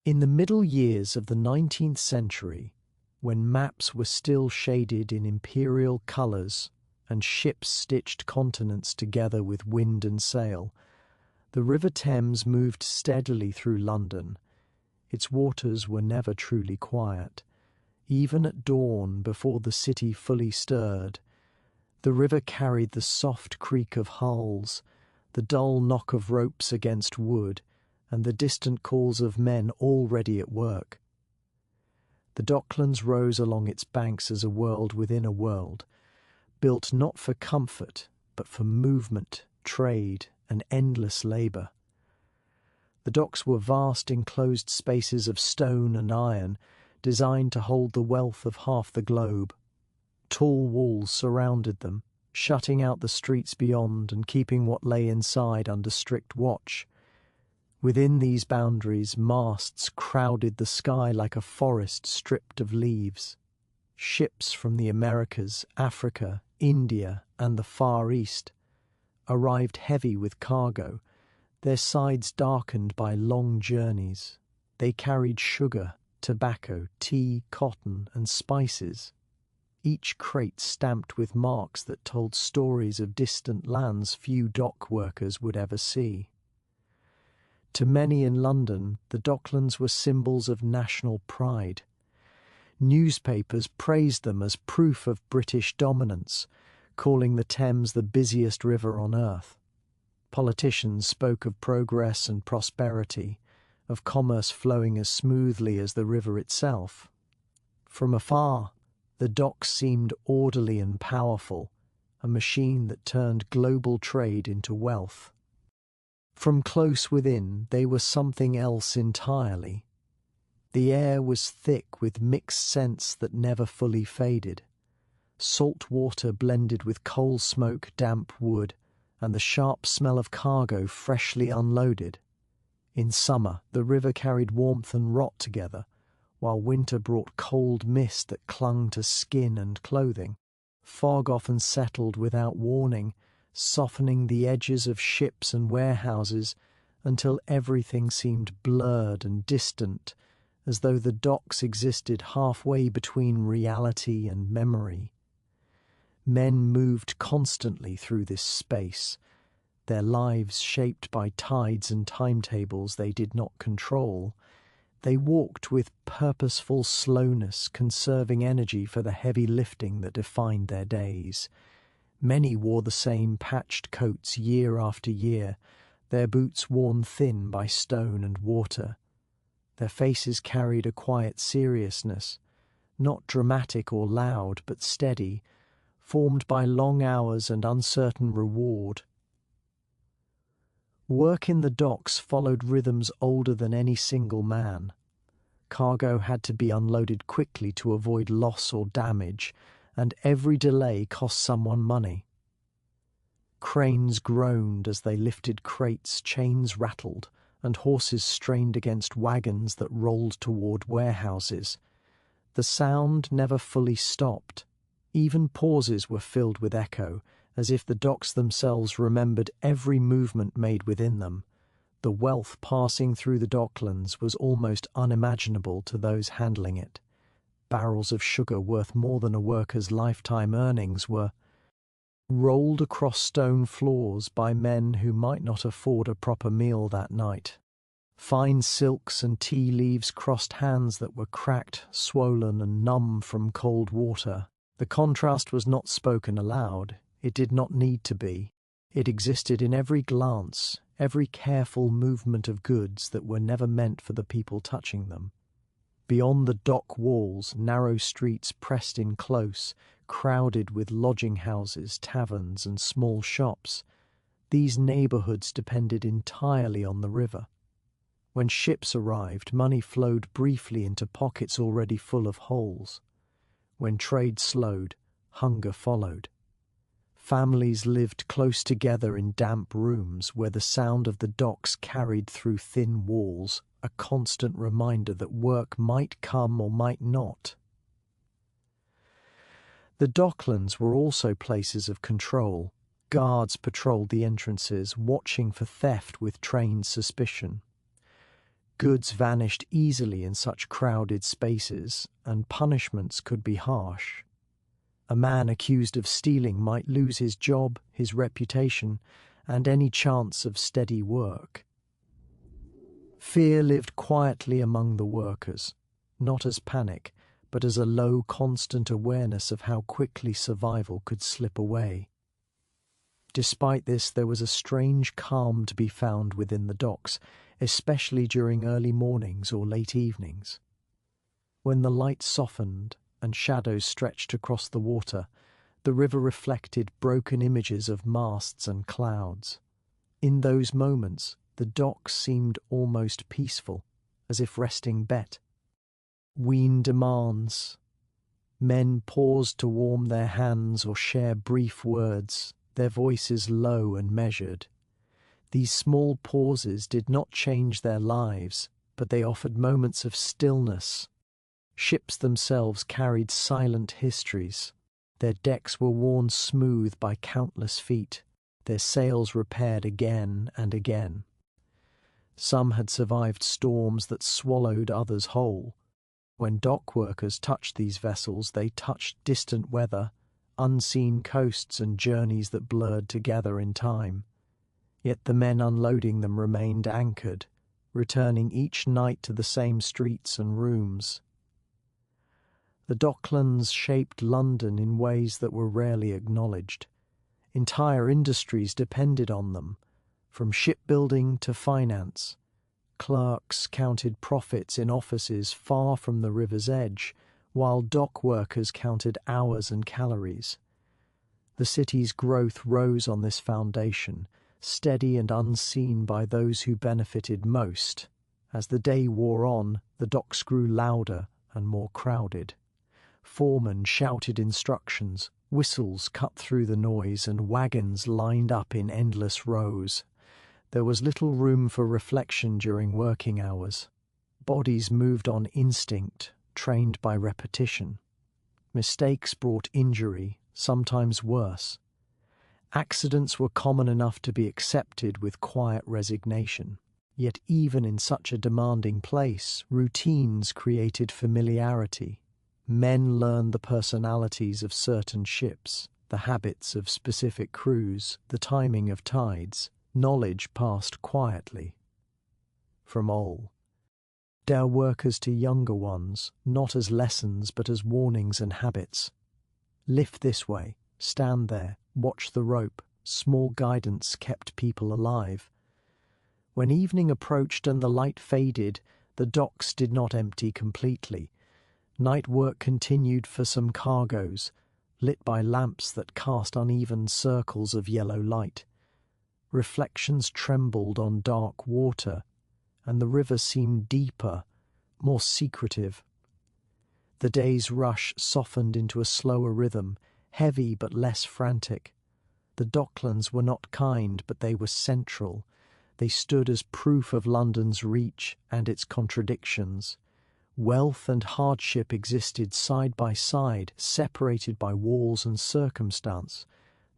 In the middle years of the 19th century, when maps were still shaded in imperial colours and ships stitched continents together with wind and sail, the River Thames moved steadily through London. Its waters were never truly quiet. Even at dawn, before the city fully stirred, the river carried the soft creak of hulls, the dull knock of ropes against wood, and the distant calls of men already at work. The Docklands rose along its banks as a world within a world, built not for comfort, but for movement, trade, and endless labour. The docks were vast enclosed spaces of stone and iron, designed to hold the wealth of half the globe. Tall walls surrounded them, shutting out the streets beyond and keeping what lay inside under strict watch. Within these boundaries, masts crowded the sky like a forest stripped of leaves. Ships from the Americas, Africa, India, and the Far East arrived heavy with cargo, their sides darkened by long journeys. They carried sugar, tobacco, tea, cotton, and spices, each crate stamped with marks that told stories of distant lands few dock workers would ever see. To many in London, the Docklands were symbols of national pride. Newspapers praised them as proof of British dominance, calling the Thames the busiest river on earth. Politicians spoke of progress and prosperity, of commerce flowing as smoothly as the river itself. From afar, the docks seemed orderly and powerful, a machine that turned global trade into wealth. From close within, they were something else entirely. The air was thick with mixed scents that never fully faded. Salt water blended with coal smoke, damp wood, and the sharp smell of cargo freshly unloaded. In summer, the river carried warmth and rot together, while winter brought cold mist that clung to skin and clothing. Fog often settled without warning, softening the edges of ships and warehouses until everything seemed blurred and distant, as though the docks existed halfway between reality and memory. Men moved constantly through this space, their lives shaped by tides and timetables they did not control. They walked with purposeful slowness, conserving energy for the heavy lifting that defined their days. Many wore the same patched coats year after year, their boots worn thin by stone and water. Their faces carried a quiet seriousness, not dramatic or loud, but steady, formed by long hours and uncertain reward. Work in the docks followed rhythms older than any single man. Cargo had to be unloaded quickly to avoid loss or damage, and every delay cost someone money. Cranes groaned as they lifted crates, chains rattled, and horses strained against wagons that rolled toward warehouses. The sound never fully stopped. Even pauses were filled with echo, as if the docks themselves remembered every movement made within them. The wealth passing through the Docklands was almost unimaginable to those handling it. Barrels of sugar worth more than a worker's lifetime earnings were rolled across stone floors by men who might not afford a proper meal that night. Fine silks and tea leaves crossed hands that were cracked, swollen, and numb from cold water. The contrast was not spoken aloud. It did not need to be. It existed in every glance, every careful movement of goods that were never meant for the people touching them. Beyond the dock walls, narrow streets pressed in close, crowded with lodging houses, taverns, and small shops. These neighbourhoods depended entirely on the river. When ships arrived, money flowed briefly into pockets already full of holes. When trade slowed, hunger followed. Families lived close together in damp rooms where the sound of the docks carried through thin walls, a constant reminder that work might come or might not. The Docklands were also places of control. Guards patrolled the entrances, watching for theft with trained suspicion. Goods vanished easily in such crowded spaces, and punishments could be harsh. A man accused of stealing might lose his job, his reputation, and any chance of steady work. Fear lived quietly among the workers, not as panic, but as a low, constant awareness of how quickly survival could slip away. Despite this, there was a strange calm to be found within the docks, especially during early mornings or late evenings. When the light softened and shadows stretched across the water, the river reflected broken images of masts and clouds. In those moments, the docks seemed almost peaceful, as if resting bet. Ween demands. Men paused to warm their hands or share brief words, their voices low and measured. These small pauses did not change their lives, but they offered moments of stillness. Ships themselves carried silent histories. Their decks were worn smooth by countless feet, their sails repaired again and again. Some had survived storms that swallowed others whole. When dock workers touched these vessels, they touched distant weather, unseen coasts and journeys that blurred together in time. Yet the men unloading them remained anchored, returning each night to the same streets and rooms. The Docklands shaped London in ways that were rarely acknowledged. Entire industries depended on them, from shipbuilding to finance. Clerks counted profits in offices far from the river's edge, while dock workers counted hours and calories. The city's growth rose on this foundation, steady and unseen by those who benefited most. As the day wore on, the docks grew louder and more crowded. Foremen shouted instructions, whistles cut through the noise, and wagons lined up in endless rows. There was little room for reflection during working hours. Bodies moved on instinct, trained by repetition. Mistakes brought injury, sometimes worse. Accidents were common enough to be accepted with quiet resignation. Yet even in such a demanding place, routines created familiarity. Men learned the personalities of certain ships, the habits of specific crews, the timing of tides. Knowledge passed quietly. From all, their workers to younger ones, not as lessons but as warnings and habits. Lift this way, stand there, watch the rope. Small guidance kept people alive. When evening approached and the light faded, the docks did not empty completely. Night work continued for some cargoes, lit by lamps that cast uneven circles of yellow light. Reflections trembled on dark water, and the river seemed deeper, more secretive. The day's rush softened into a slower rhythm, heavy but less frantic. The Docklands were not kind, but they were central. They stood as proof of London's reach and its contradictions. Wealth and hardship existed side by side, separated by walls and circumstance.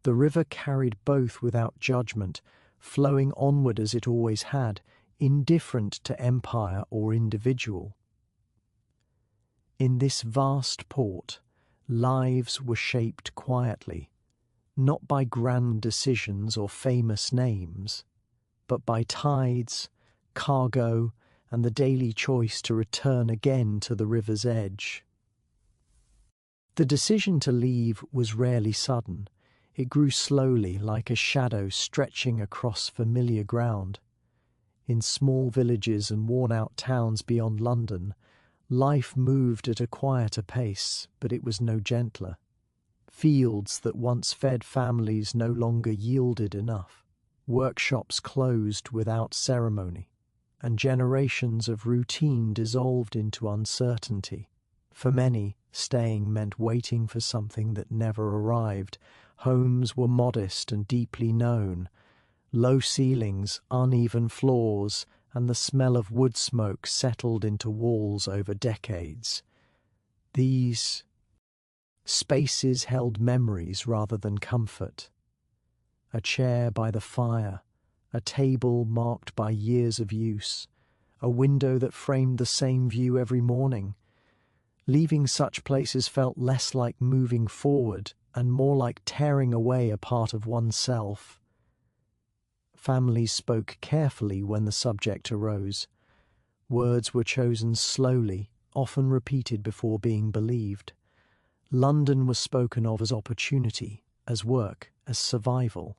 The river carried both without judgment, flowing onward as it always had, indifferent to empire or individual. In this vast port, lives were shaped quietly, not by grand decisions or famous names, but by tides, cargo, and the daily choice to return again to the river's edge. The decision to leave was rarely sudden. It grew slowly, like a shadow stretching across familiar ground. In small villages and worn-out towns beyond London, life moved at a quieter pace, but it was no gentler. Fields that once fed families no longer yielded enough. Workshops closed without ceremony, and generations of routine dissolved into uncertainty. For many, staying meant waiting for something that never arrived. Homes were modest and deeply known. Low ceilings, uneven floors, and the smell of wood smoke settled into walls over decades. These spaces held memories rather than comfort. A chair by the fire, a table marked by years of use, a window that framed the same view every morning. Leaving such places felt less like moving forward and more like tearing away a part of oneself. Families spoke carefully when the subject arose. Words were chosen slowly, often repeated before being believed. London was spoken of as opportunity, as work, as survival.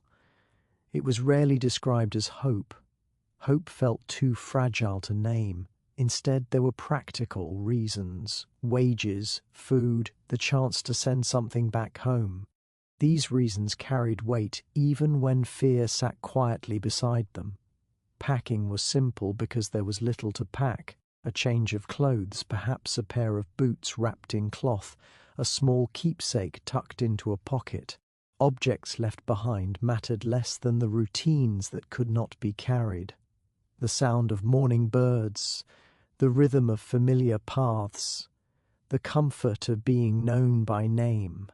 It was rarely described as hope. Hope felt too fragile to name. Instead, there were practical reasons: wages, food, the chance to send something back home. These reasons carried weight even when fear sat quietly beside them. Packing was simple because there was little to pack: a change of clothes, perhaps a pair of boots wrapped in cloth, a small keepsake tucked into a pocket. Objects left behind mattered less than the routines that could not be carried. The sound of morning birds, the rhythm of familiar paths, the comfort of being known by name.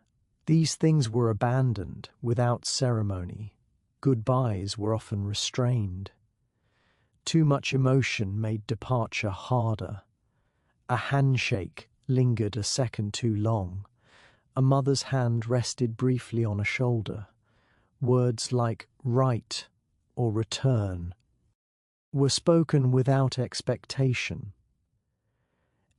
These things were abandoned without ceremony. Goodbyes were often restrained. Too much emotion made departure harder. A handshake lingered a second too long. A mother's hand rested briefly on a shoulder. Words like "right" or "return" were spoken without expectation.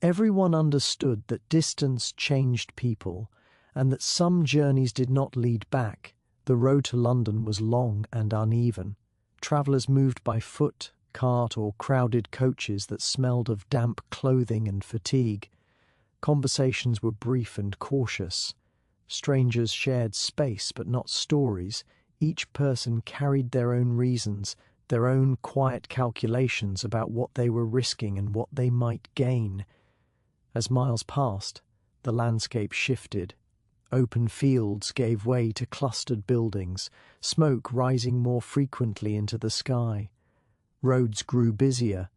Everyone understood that distance changed people, and that some journeys did not lead back. The road to London was long and uneven. Travellers moved by foot, cart, or crowded coaches that smelled of damp clothing and fatigue. Conversations were brief and cautious. Strangers shared space but not stories. Each person carried their own reasons, their own quiet calculations about what they were risking and what they might gain. As miles passed, the landscape shifted. Open fields gave way to clustered buildings, smoke rising more frequently into the sky. Roads grew busier,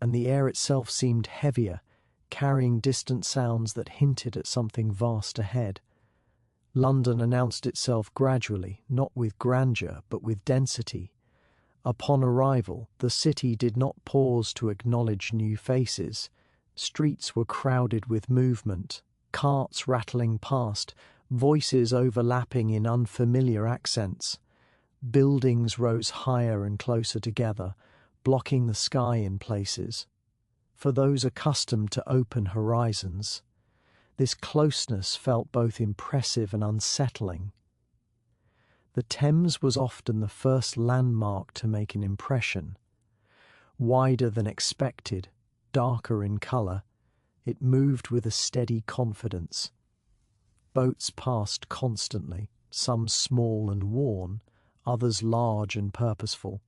and the air itself seemed heavier, carrying distant sounds that hinted at something vast ahead. London announced itself gradually, not with grandeur, but with density. Upon arrival, the city did not pause to acknowledge new faces. Streets were crowded with movement, carts rattling past, voices overlapping in unfamiliar accents. Buildings rose higher and closer together, blocking the sky in places. For those accustomed to open horizons, this closeness felt both impressive and unsettling. The Thames was often the first landmark to make an impression. Wider than expected, darker in colour, it moved with a steady confidence. Boats passed constantly, some small and worn, others large and purposeful.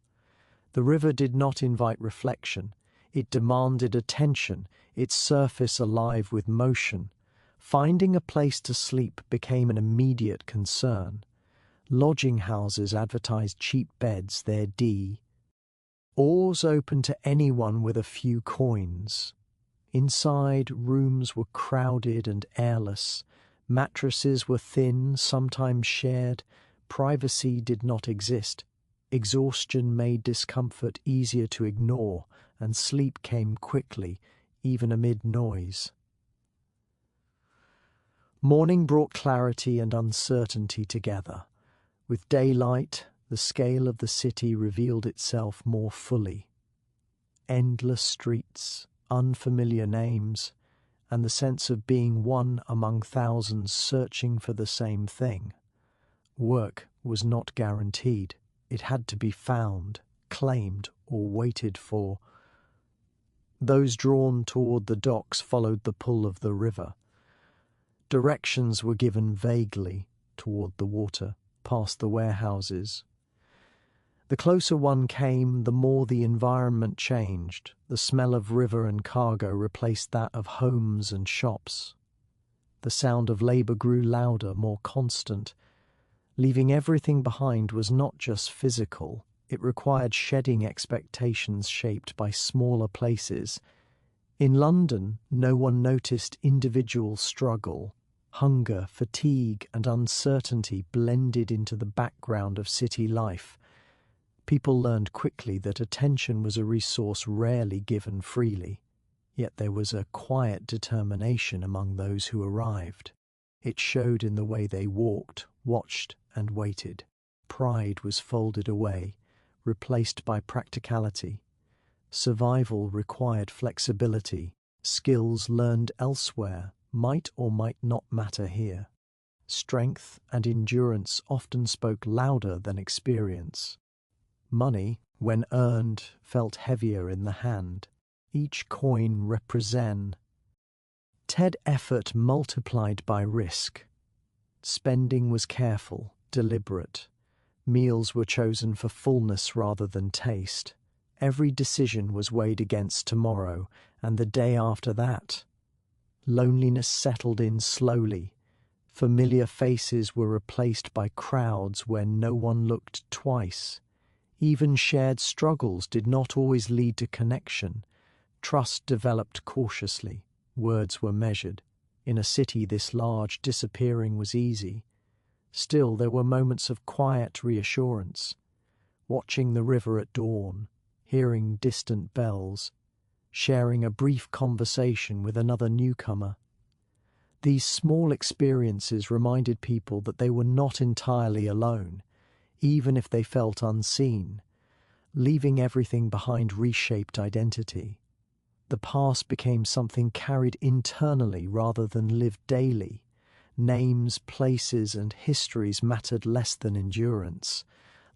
The river did not invite reflection. It demanded attention, its surface alive with motion. Finding a place to sleep became an immediate concern. Lodging houses advertised cheap beds, their D. Oars open to anyone with a few coins. Inside, rooms were crowded and airless. Mattresses were thin, sometimes shared. Privacy did not exist. Exhaustion made discomfort easier to ignore, and sleep came quickly, even amid noise. Morning brought clarity and uncertainty together. With daylight, the scale of the city revealed itself more fully. Endless streets, unfamiliar names, and the sense of being one among thousands searching for the same thing. Work was not guaranteed. It had to be found, claimed, or waited for. Those drawn toward the docks followed the pull of the river. Directions were given vaguely toward the water, past the warehouses. The closer one came, the more the environment changed. The smell of river and cargo replaced that of homes and shops. The sound of labour grew louder, more constant. Leaving everything behind was not just physical. It required shedding expectations shaped by smaller places. In London, no one noticed individual struggle. Hunger, fatigue, and uncertainty blended into the background of city life. People learned quickly that attention was a resource rarely given freely, yet there was a quiet determination among those who arrived. It showed in the way they walked, watched, and waited. Pride was folded away, replaced by practicality. Survival required flexibility. Skills learned elsewhere might or might not matter here. Strength and endurance often spoke louder than experience. Money, when earned, felt heavier in the hand. Each coin represented effort multiplied by risk. Spending was careful, deliberate. Meals were chosen for fullness rather than taste. Every decision was weighed against tomorrow and the day after that. Loneliness settled in slowly. Familiar faces were replaced by crowds where no one looked twice. Even shared struggles did not always lead to connection. Trust developed cautiously. Words were measured. In a city this large, disappearing was easy. Still, there were moments of quiet reassurance. Watching the river at dawn, hearing distant bells, sharing a brief conversation with another newcomer. These small experiences reminded people that they were not entirely alone, even if they felt unseen. Leaving everything behind reshaped identity. The past became something carried internally rather than lived daily. Names, places, and histories mattered less than endurance.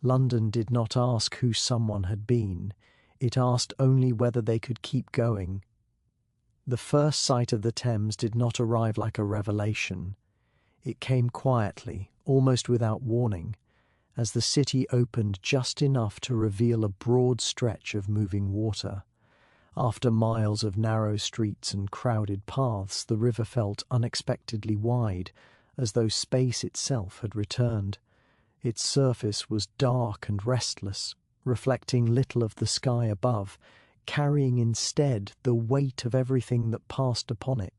London did not ask who someone had been. It asked only whether they could keep going. The first sight of the Thames did not arrive like a revelation. It came quietly, almost without warning, as the city opened just enough to reveal a broad stretch of moving water. After miles of narrow streets and crowded paths, the river felt unexpectedly wide, as though space itself had returned. Its surface was dark and restless, reflecting little of the sky above, carrying instead the weight of everything that passed upon it.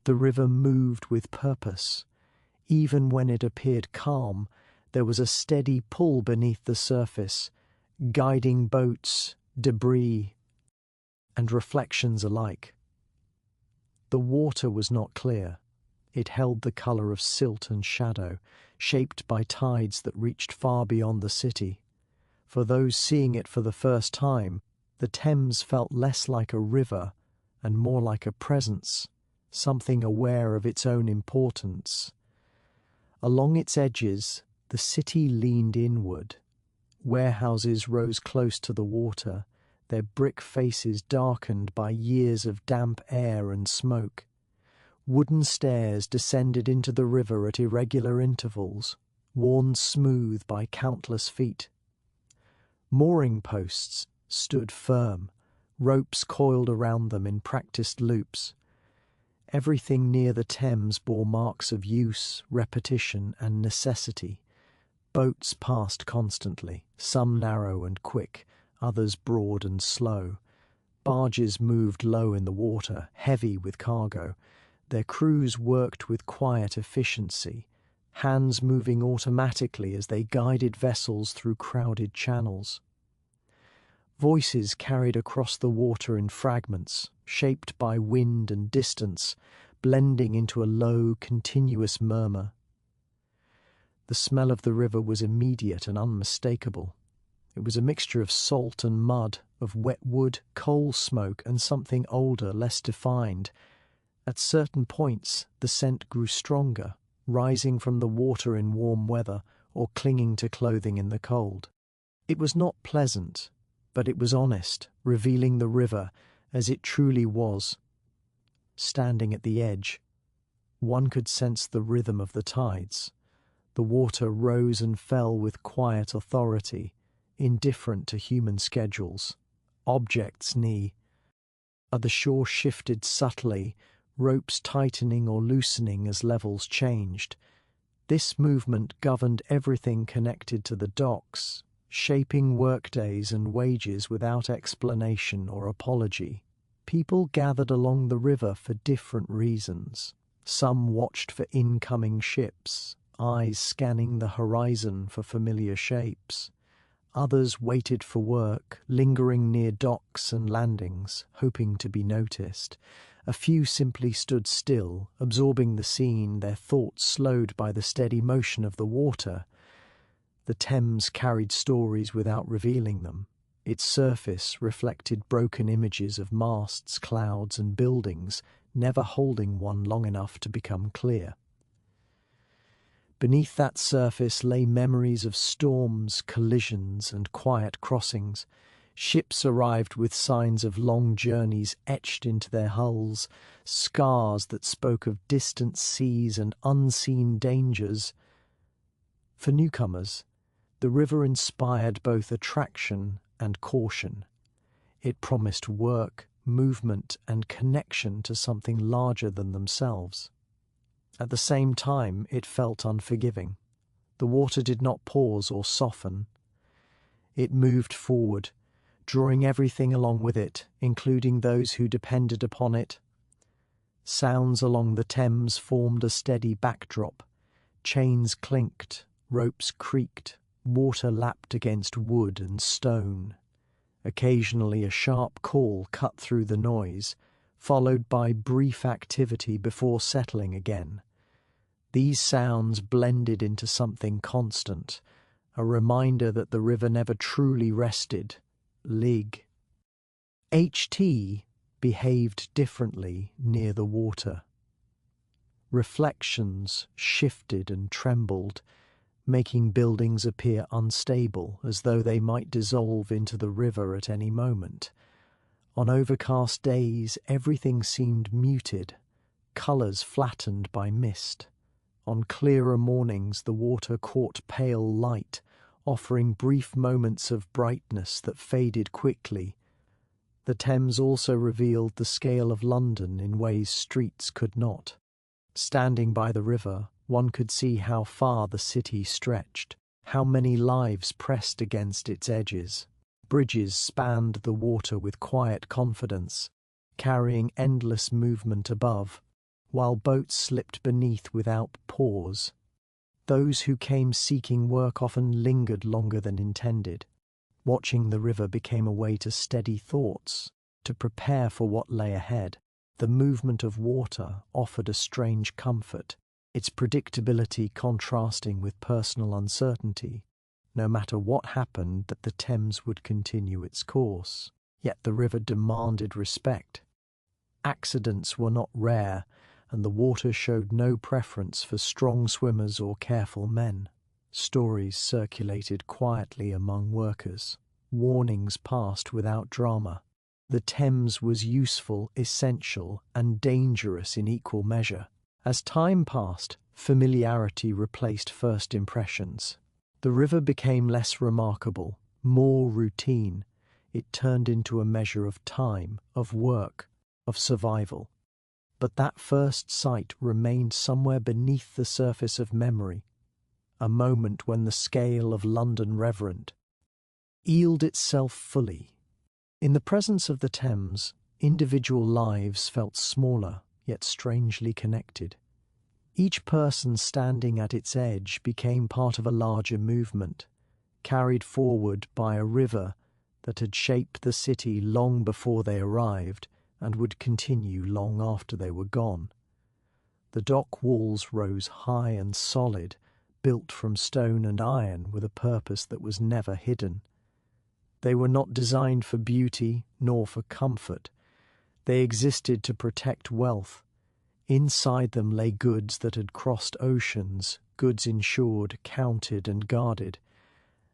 The river moved with purpose. Even when it appeared calm, there was a steady pull beneath the surface, guiding boats, debris, and reflections alike. The water was not clear. It held the colour of silt and shadow, shaped by tides that reached far beyond the city. For those seeing it for the first time, the Thames felt less like a river and more like a presence, something aware of its own importance. Along its edges, the city leaned inward. Warehouses rose close to the water, their brick faces darkened by years of damp air and smoke. Wooden stairs descended into the river at irregular intervals, worn smooth by countless feet. Mooring posts stood firm, ropes coiled around them in practiced loops. Everything near the Thames bore marks of use, repetition, and necessity. Boats passed constantly, some narrow and quick, others broad and slow. Barges moved low in the water, heavy with cargo. Their crews worked with quiet efficiency, hands moving automatically as they guided vessels through crowded channels. Voices carried across the water in fragments, shaped by wind and distance, blending into a low, continuous murmur. The smell of the river was immediate and unmistakable. It was a mixture of salt and mud, of wet wood, coal smoke, and something older, less defined. At certain points, the scent grew stronger, rising from the water in warm weather or clinging to clothing in the cold. It was not pleasant, but it was honest, revealing the river as it truly was. Standing at the edge, one could sense the rhythm of the tides. The water rose and fell with quiet authority, indifferent to human schedules. Objects near. The shore shifted subtly, ropes tightening or loosening as levels changed. This movement governed everything connected to the docks, shaping workdays and wages without explanation or apology. People gathered along the river for different reasons. Some watched for incoming ships, eyes scanning the horizon for familiar shapes. Others waited for work, lingering near docks and landings, hoping to be noticed. A few simply stood still, absorbing the scene, their thoughts slowed by the steady motion of the water. The Thames carried stories without revealing them. Its surface reflected broken images of masts, clouds, and buildings, never holding one long enough to become clear. Beneath that surface lay memories of storms, collisions, and quiet crossings. Ships arrived with signs of long journeys etched into their hulls, scars that spoke of distant seas and unseen dangers. For newcomers, the river inspired both attraction and caution. It promised work, movement, and connection to something larger than themselves. At the same time, it felt unforgiving. The water did not pause or soften. It moved forward, drawing everything along with it, including those who depended upon it. Sounds along the Thames formed a steady backdrop. Chains clinked, ropes creaked, water lapped against wood and stone. Occasionally a sharp call cut through the noise, followed by brief activity before settling again. These sounds blended into something constant, a reminder that the river never truly rested. Lig. HT behaved differently near the water. Reflections shifted and trembled, making buildings appear unstable, as though they might dissolve into the river at any moment. On overcast days, everything seemed muted, colours flattened by mist. On clearer mornings, the water caught pale light, offering brief moments of brightness that faded quickly. The Thames also revealed the scale of London in ways streets could not. Standing by the river, one could see how far the city stretched, how many lives pressed against its edges. Bridges spanned the water with quiet confidence, carrying endless movement above, while boats slipped beneath without pause. Those who came seeking work often lingered longer than intended. Watching the river became a way to steady thoughts, to prepare for what lay ahead. The movement of water offered a strange comfort, its predictability contrasting with personal uncertainty. No matter what happened, that the Thames would continue its course. Yet the river demanded respect. Accidents were not rare, and the water showed no preference for strong swimmers or careful men. Stories circulated quietly among workers. Warnings passed without drama. The Thames was useful, essential, and dangerous in equal measure. As time passed, familiarity replaced first impressions. The river became less remarkable, more routine. It turned into a measure of time, of work, of survival. But that first sight remained somewhere beneath the surface of memory, a moment when the scale of London reverent revealed itself fully. In the presence of the Thames, individual lives felt smaller, yet strangely connected. Each person standing at its edge became part of a larger movement, carried forward by a river that had shaped the city long before they arrived and would continue long after they were gone. The dock walls rose high and solid, built from stone and iron with a purpose that was never hidden. They were not designed for beauty nor for comfort. They existed to protect wealth. Inside them lay goods that had crossed oceans, goods insured, counted, and guarded.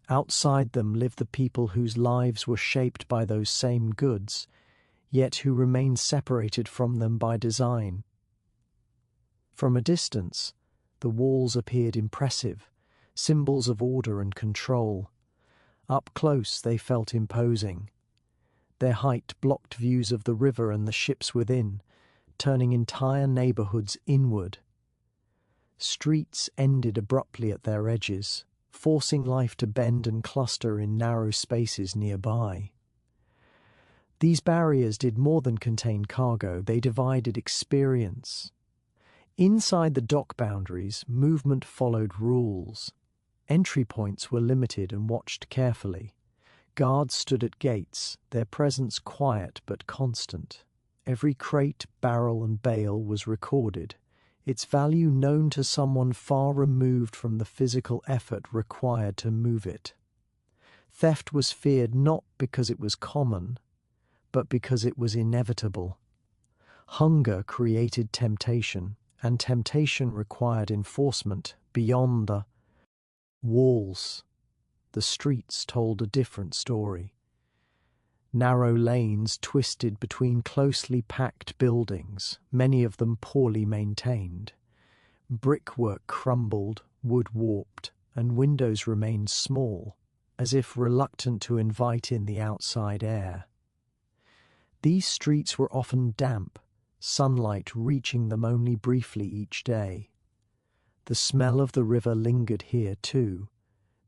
Outside them lived the people whose lives were shaped by those same goods, yet who remained separated from them by design. From a distance, the walls appeared impressive, symbols of order and control. Up close they felt imposing. Their height blocked views of the river and the ships within, turning entire neighbourhoods inward. Streets ended abruptly at their edges, forcing life to bend and cluster in narrow spaces nearby. These barriers did more than contain cargo, they divided experience. Inside the dock boundaries, movement followed rules. Entry points were limited and watched carefully. Guards stood at gates, their presence quiet but constant. Every crate, barrel, and bale was recorded, its value known to someone far removed from the physical effort required to move it. Theft was feared not because it was common, but because it was inevitable. Hunger created temptation, and temptation required enforcement beyond the walls. The streets told a different story. Narrow lanes twisted between closely packed buildings, many of them poorly maintained. Brickwork crumbled, wood warped, and windows remained small, as if reluctant to invite in the outside air. These streets were often damp, sunlight reaching them only briefly each day. The smell of the river lingered here too.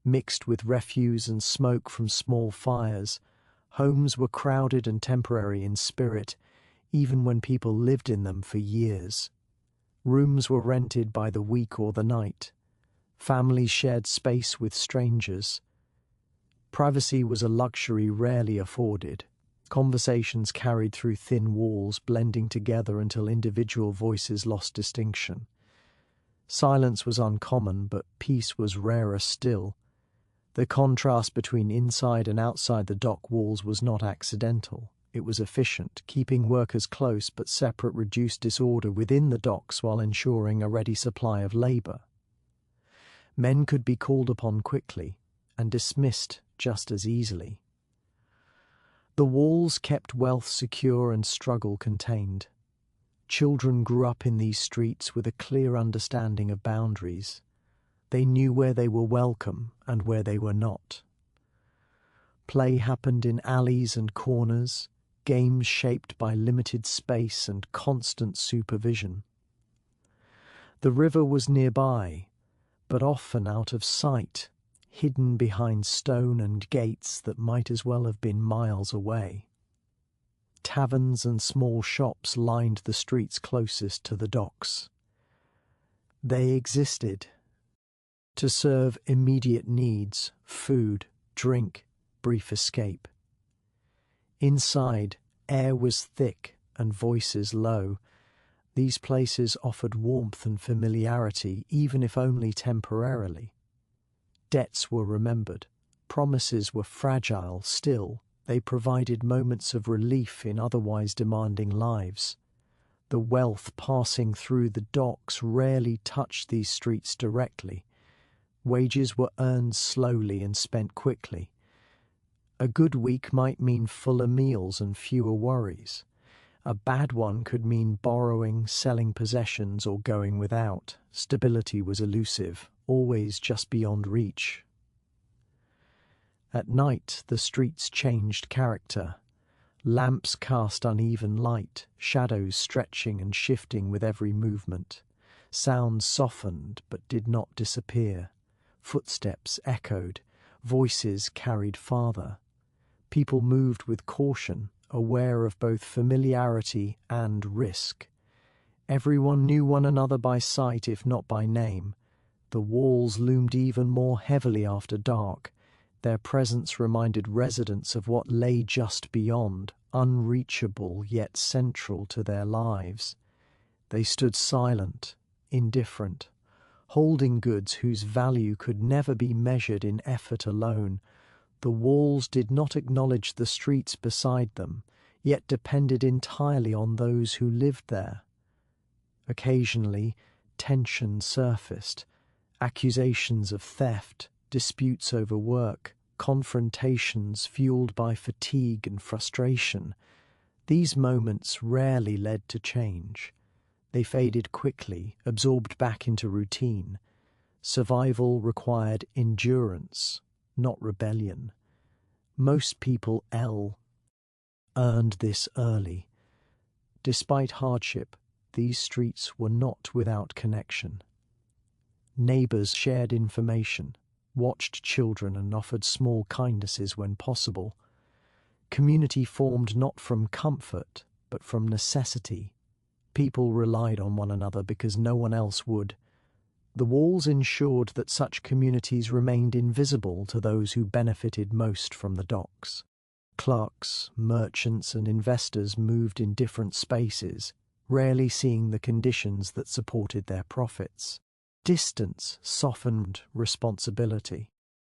Mixed with refuse and smoke from small fires, homes were crowded and temporary in spirit, even when people lived in them for years. Rooms were rented by the week or the night. Families shared space with strangers. Privacy was a luxury rarely afforded. Conversations carried through thin walls, blending together until individual voices lost distinction. Silence was uncommon, but peace was rarer still. The contrast between inside and outside the dock walls was not accidental. It was efficient, keeping workers close but separate reduced disorder within the docks while ensuring a ready supply of labour. Men could be called upon quickly and dismissed just as easily. The walls kept wealth secure and struggle contained. Children grew up in these streets with a clear understanding of boundaries. They knew where they were welcome and where they were not. Play happened in alleys and corners, games shaped by limited space and constant supervision. The river was nearby, but often out of sight, hidden behind stone and gates that might as well have been miles away. Taverns and small shops lined the streets closest to the docks. They existed to serve immediate needs, food, drink, brief escape. Inside, air was thick and voices low. These places offered warmth and familiarity, even if only temporarily. Debts were remembered. Promises were fragile still. They provided moments of relief in otherwise demanding lives. The wealth passing through the docks rarely touched these streets directly. Wages were earned slowly and spent quickly. A good week might mean fuller meals and fewer worries. A bad one could mean borrowing, selling possessions, or going without. Stability was elusive, always just beyond reach. At night, the streets changed character. Lamps cast uneven light, shadows stretching and shifting with every movement. Sounds softened but did not disappear. Footsteps echoed, voices carried farther. People moved with caution, aware of both familiarity and risk. Everyone knew one another by sight, if not by name. The walls loomed even more heavily after dark. Their presence reminded residents of what lay just beyond, unreachable yet central to their lives. They stood silent, indifferent, holding goods whose value could never be measured in effort alone. The walls did not acknowledge the streets beside them, yet depended entirely on those who lived there. Occasionally, tension surfaced, accusations of theft, disputes over work, confrontations fueled by fatigue and frustration. These moments rarely led to change. They faded quickly, absorbed back into routine. Survival required endurance, not rebellion. Most people earned this early. Despite hardship, these streets were not without connection. Neighbours shared information, watched children and offered small kindnesses when possible. Community formed not from comfort, but from necessity. People relied on one another because no one else would. The walls ensured that such communities remained invisible to those who benefited most from the docks. Clerks, merchants, and investors moved in different spaces, rarely seeing the conditions that supported their profits. Distance softened responsibility.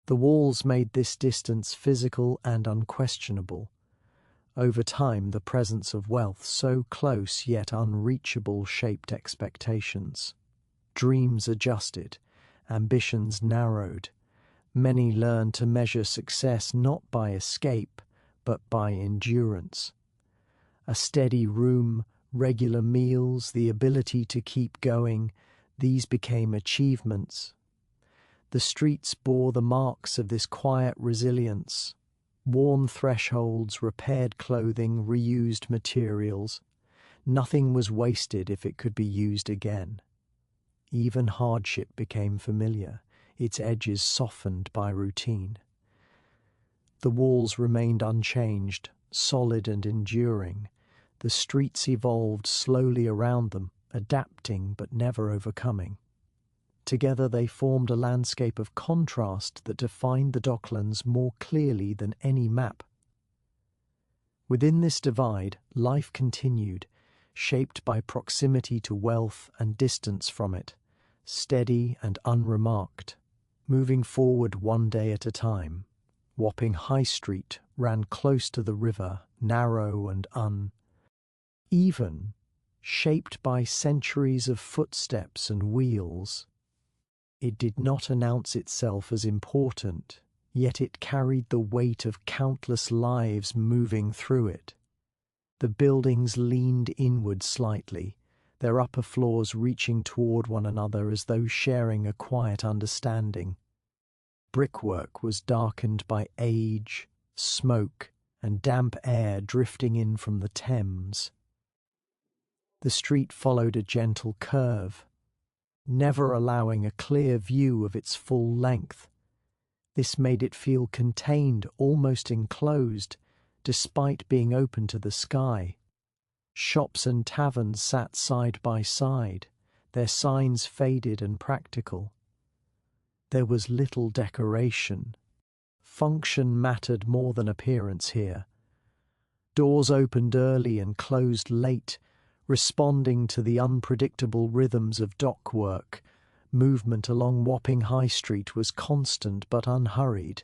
The walls made this distance physical and unquestionable. Over time, the presence of wealth so close yet unreachable shaped expectations. Dreams adjusted, ambitions narrowed. Many learned to measure success not by escape, but by endurance. A steady room, regular meals, the ability to keep going, these became achievements. The streets bore the marks of this quiet resilience. Worn thresholds, repaired clothing, reused materials. Nothing was wasted if it could be used again. Even hardship became familiar, its edges softened by routine. The walls remained unchanged, solid and enduring. The streets evolved slowly around them, adapting but never overcoming. Together they formed a landscape of contrast that defined the Docklands more clearly than any map. Within this divide, life continued, shaped by proximity to wealth and distance from it, steady and unremarked, moving forward one day at a time. Wapping High Street ran close to the river, narrow and uneven, shaped by centuries of footsteps and wheels. It did not announce itself as important, yet it carried the weight of countless lives moving through it. The buildings leaned inward slightly, their upper floors reaching toward one another as though sharing a quiet understanding. Brickwork was darkened by age, smoke, and damp air drifting in from the Thames. The street followed a gentle curve, never allowing a clear view of its full length. This made it feel contained, almost enclosed, despite being open to the sky. Shops and taverns sat side by side, their signs faded and practical. There was little decoration. Function mattered more than appearance here. Doors opened early and closed late, responding to the unpredictable rhythms of dock work. Movement along Wapping High Street was constant but unhurried.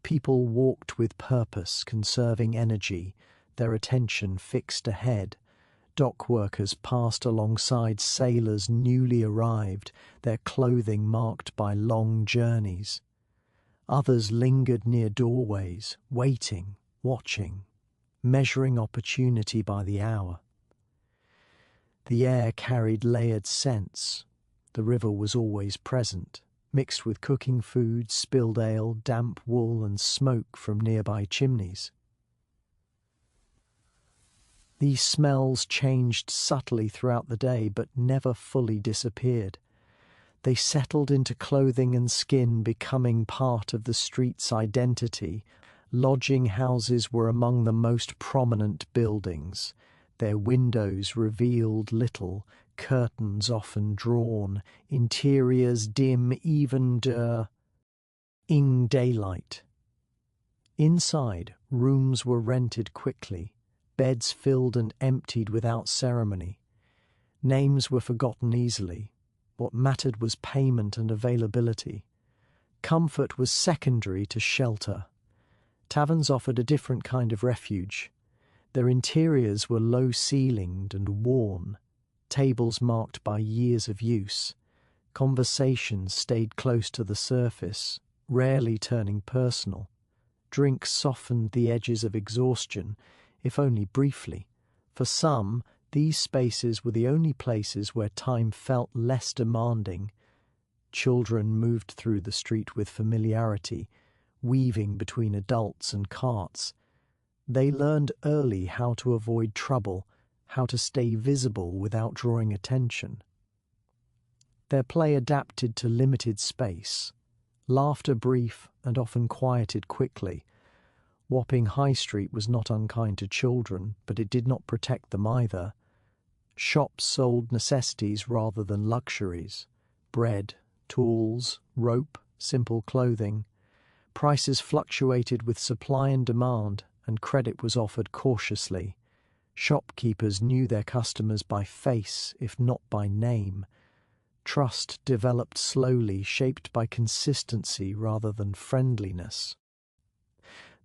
People walked with purpose, conserving energy, their attention fixed ahead. Dock workers passed alongside sailors newly arrived, their clothing marked by long journeys. Others lingered near doorways, waiting, watching, measuring opportunity by the hour. The air carried layered scents. The river was always present, mixed with cooking food, spilled ale, damp wool, and smoke from nearby chimneys. These smells changed subtly throughout the day, but never fully disappeared. They settled into clothing and skin, becoming part of the street's identity. Lodging houses were among the most prominent buildings. Their windows revealed little, curtains often drawn, interiors dim even in daylight. Inside, rooms were rented quickly, beds filled and emptied without ceremony. Names were forgotten easily. What mattered was payment and availability. Comfort was secondary to shelter. Taverns offered a different kind of refuge. Their interiors were low-ceilinged and worn, tables marked by years of use. Conversations stayed close to the surface, rarely turning personal. Drinks softened the edges of exhaustion, if only briefly. For some, these spaces were the only places where time felt less demanding. Children moved through the street with familiarity, weaving between adults and carts. They learned early how to avoid trouble, how to stay visible without drawing attention. Their play adapted to limited space, laughter brief and often quieted quickly. Wapping High Street was not unkind to children, but it did not protect them either. Shops sold necessities rather than luxuries: bread, tools, rope, simple clothing. Prices fluctuated with supply and demand, and credit was offered cautiously. Shopkeepers knew their customers by face, if not by name. Trust developed slowly, shaped by consistency rather than friendliness.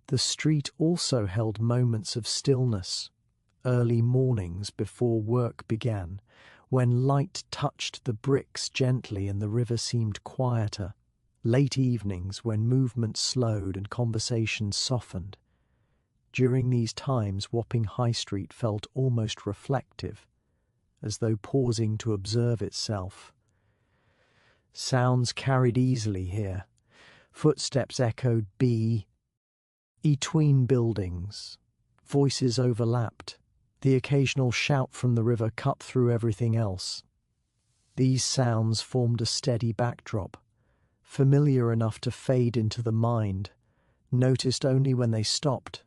The street also held moments of stillness, early mornings before work began, when light touched the bricks gently and the river seemed quieter, late evenings when movement slowed and conversations softened. During these times, Wapping High Street felt almost reflective, as though pausing to observe itself. Sounds carried easily here. Footsteps echoed between buildings. Voices overlapped. The occasional shout from the river cut through everything else. These sounds formed a steady backdrop, familiar enough to fade into the mind, noticed only when they stopped.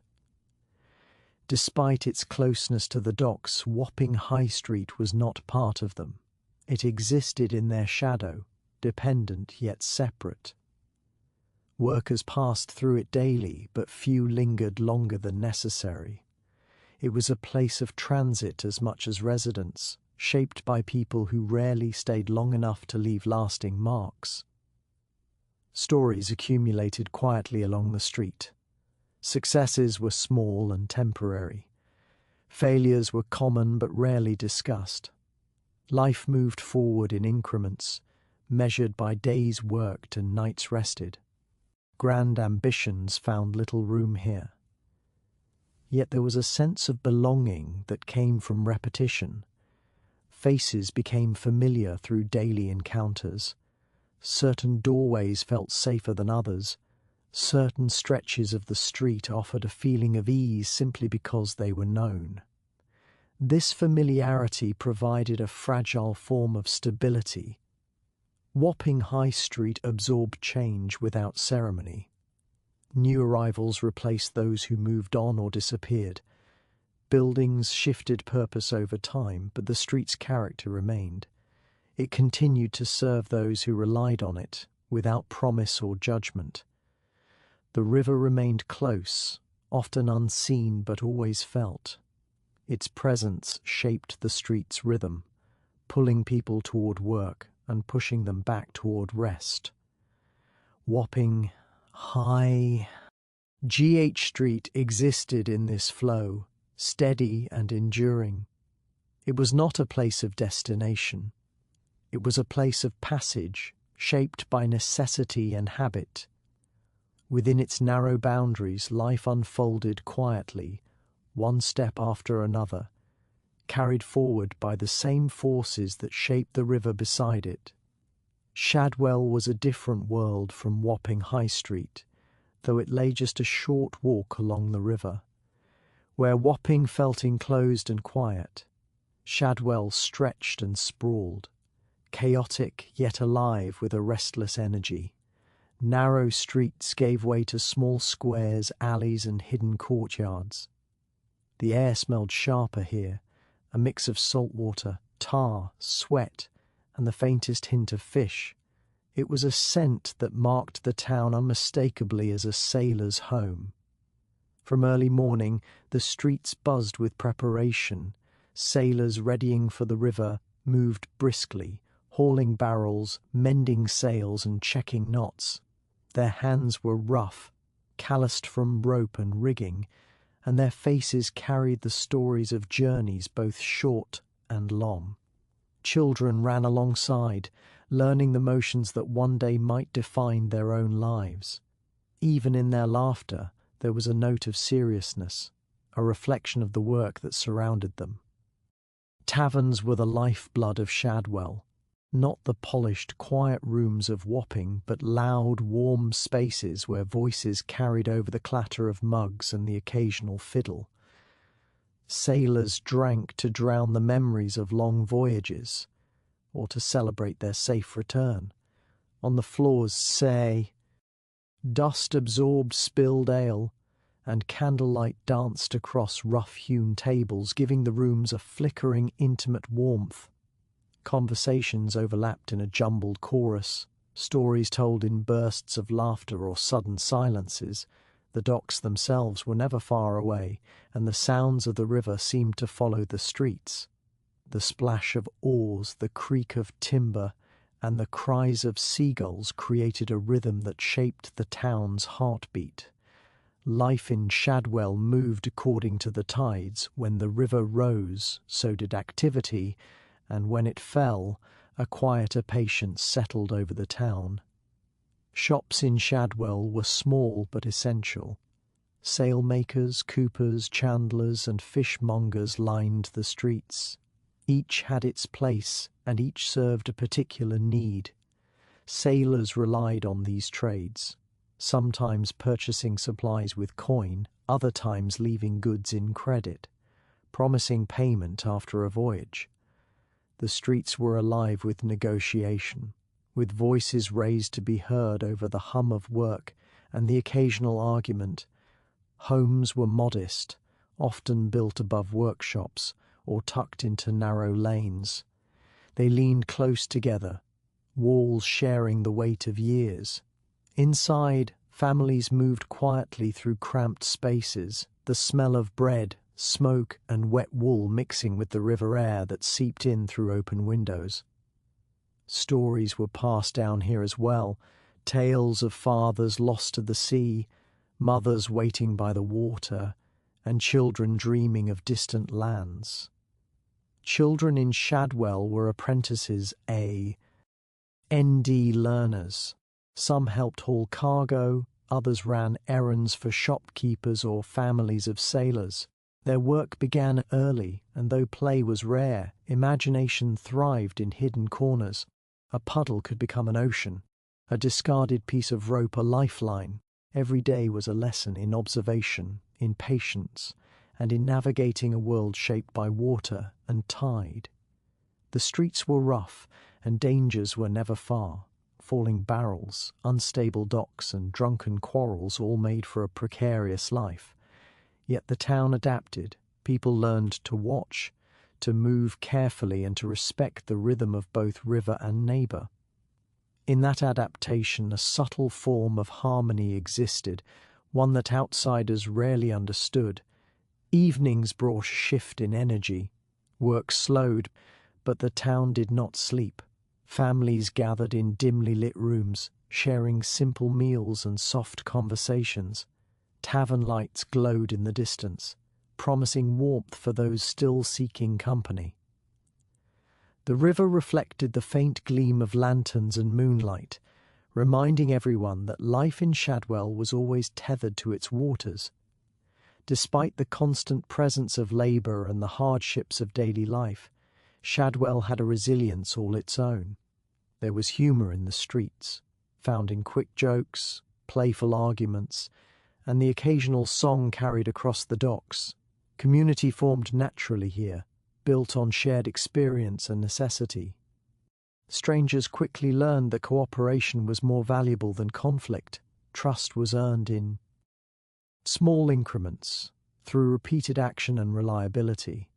Despite its closeness to the docks, Wapping High Street was not part of them. It existed in their shadow, dependent yet separate. Workers passed through it daily, but few lingered longer than necessary. It was a place of transit as much as residence, shaped by people who rarely stayed long enough to leave lasting marks. Stories accumulated quietly along the street. Successes were small and temporary. Failures were common but rarely discussed. Life moved forward in increments, measured by days worked and nights rested. Grand ambitions found little room here. Yet there was a sense of belonging that came from repetition. Faces became familiar through daily encounters. Certain doorways felt safer than others. Certain stretches of the street offered a feeling of ease simply because they were known. This familiarity provided a fragile form of stability. Wapping High Street absorbed change without ceremony. New arrivals replaced those who moved on or disappeared. Buildings shifted purpose over time, but the street's character remained. It continued to serve those who relied on it, without promise or judgment. The river remained close, often unseen but always felt. Its presence shaped the street's rhythm, pulling people toward work and pushing them back toward rest. Wapping High Street existed in this flow, steady and enduring. It was not a place of destination. It was a place of passage, shaped by necessity and habit. Within its narrow boundaries, life unfolded quietly, one step after another, carried forward by the same forces that shaped the river beside it. Shadwell was a different world from Wapping High Street, though it lay just a short walk along the river. Where Wapping felt enclosed and quiet, Shadwell stretched and sprawled, chaotic yet alive with a restless energy. Narrow streets gave way to small squares, alleys, and hidden courtyards. The air smelled sharper here, a mix of salt water, tar, sweat, and the faintest hint of fish. It was a scent that marked the town unmistakably as a sailor's home. From early morning, the streets buzzed with preparation. Sailors readying for the river moved briskly, hauling barrels, mending sails, and checking knots. Their hands were rough, calloused from rope and rigging, and their faces carried the stories of journeys both short and long. Children ran alongside, learning the motions that one day might define their own lives. Even in their laughter, there was a note of seriousness, a reflection of the work that surrounded them. Taverns were the lifeblood of Shadwell, not the polished, quiet rooms of Wapping, but loud, warm spaces where voices carried over the clatter of mugs and the occasional fiddle. Sailors drank to drown the memories of long voyages, or to celebrate their safe return. On the floors, dust-absorbed spilled ale, and candlelight danced across rough-hewn tables, giving the rooms a flickering, intimate warmth. Conversations overlapped in a jumbled chorus, Stories told in bursts of laughter or sudden silences, the docks themselves were never far away, and the sounds of the river seemed to follow the streets. The splash of oars, the creak of timber, and the cries of seagulls created a rhythm that shaped the town's heartbeat. Life in Shadwell moved according to the tides. When the river rose, so did activity, and when it fell, a quieter patience settled over the town. Shops in Shadwell were small but essential. Sailmakers, coopers, chandlers, and fishmongers lined the streets. Each had its place, and each served a particular need. Sailors relied on these trades, sometimes purchasing supplies with coin, other times leaving goods in credit, promising payment after a voyage. The streets were alive with negotiation, with voices raised to be heard over the hum of work and the occasional argument. Homes were modest, often built above workshops or tucked into narrow lanes. They leaned close together, walls sharing the weight of years. Inside, families moved quietly through cramped spaces, the smell of bread, smoke, and wet wool mixing with the river air that seeped in through open windows. Stories were passed down here as well, tales of fathers lost to the sea, mothers waiting by the water, and children dreaming of distant lands. Children in Shadwell were apprentices, ND learners. Some helped haul cargo, others ran errands for shopkeepers or families of sailors. Their work began early, and though play was rare, imagination thrived in hidden corners. A puddle could become an ocean, a discarded piece of rope a lifeline. Every day was a lesson in observation, in patience, and in navigating a world shaped by water and tide. The streets were rough, and dangers were never far. Falling barrels, unstable docks, and drunken quarrels all made for a precarious life. Yet the town adapted. People learned to watch, to move carefully, and to respect the rhythm of both river and neighbour. In that adaptation, a subtle form of harmony existed, one that outsiders rarely understood. Evenings brought a shift in energy. Work slowed, but the town did not sleep. Families gathered in dimly lit rooms, sharing simple meals and soft conversations. Tavern lights glowed in the distance, promising warmth for those still seeking company. The river reflected the faint gleam of lanterns and moonlight, reminding everyone that life in Shadwell was always tethered to its waters. Despite the constant presence of labour and the hardships of daily life, Shadwell had a resilience all its own. There was humour in the streets, found in quick jokes, playful arguments, and the occasional song carried across the docks. Community formed naturally here, built on shared experience and necessity. Strangers quickly learned that cooperation was more valuable than conflict. Trust was earned in small increments, through repeated action and reliability.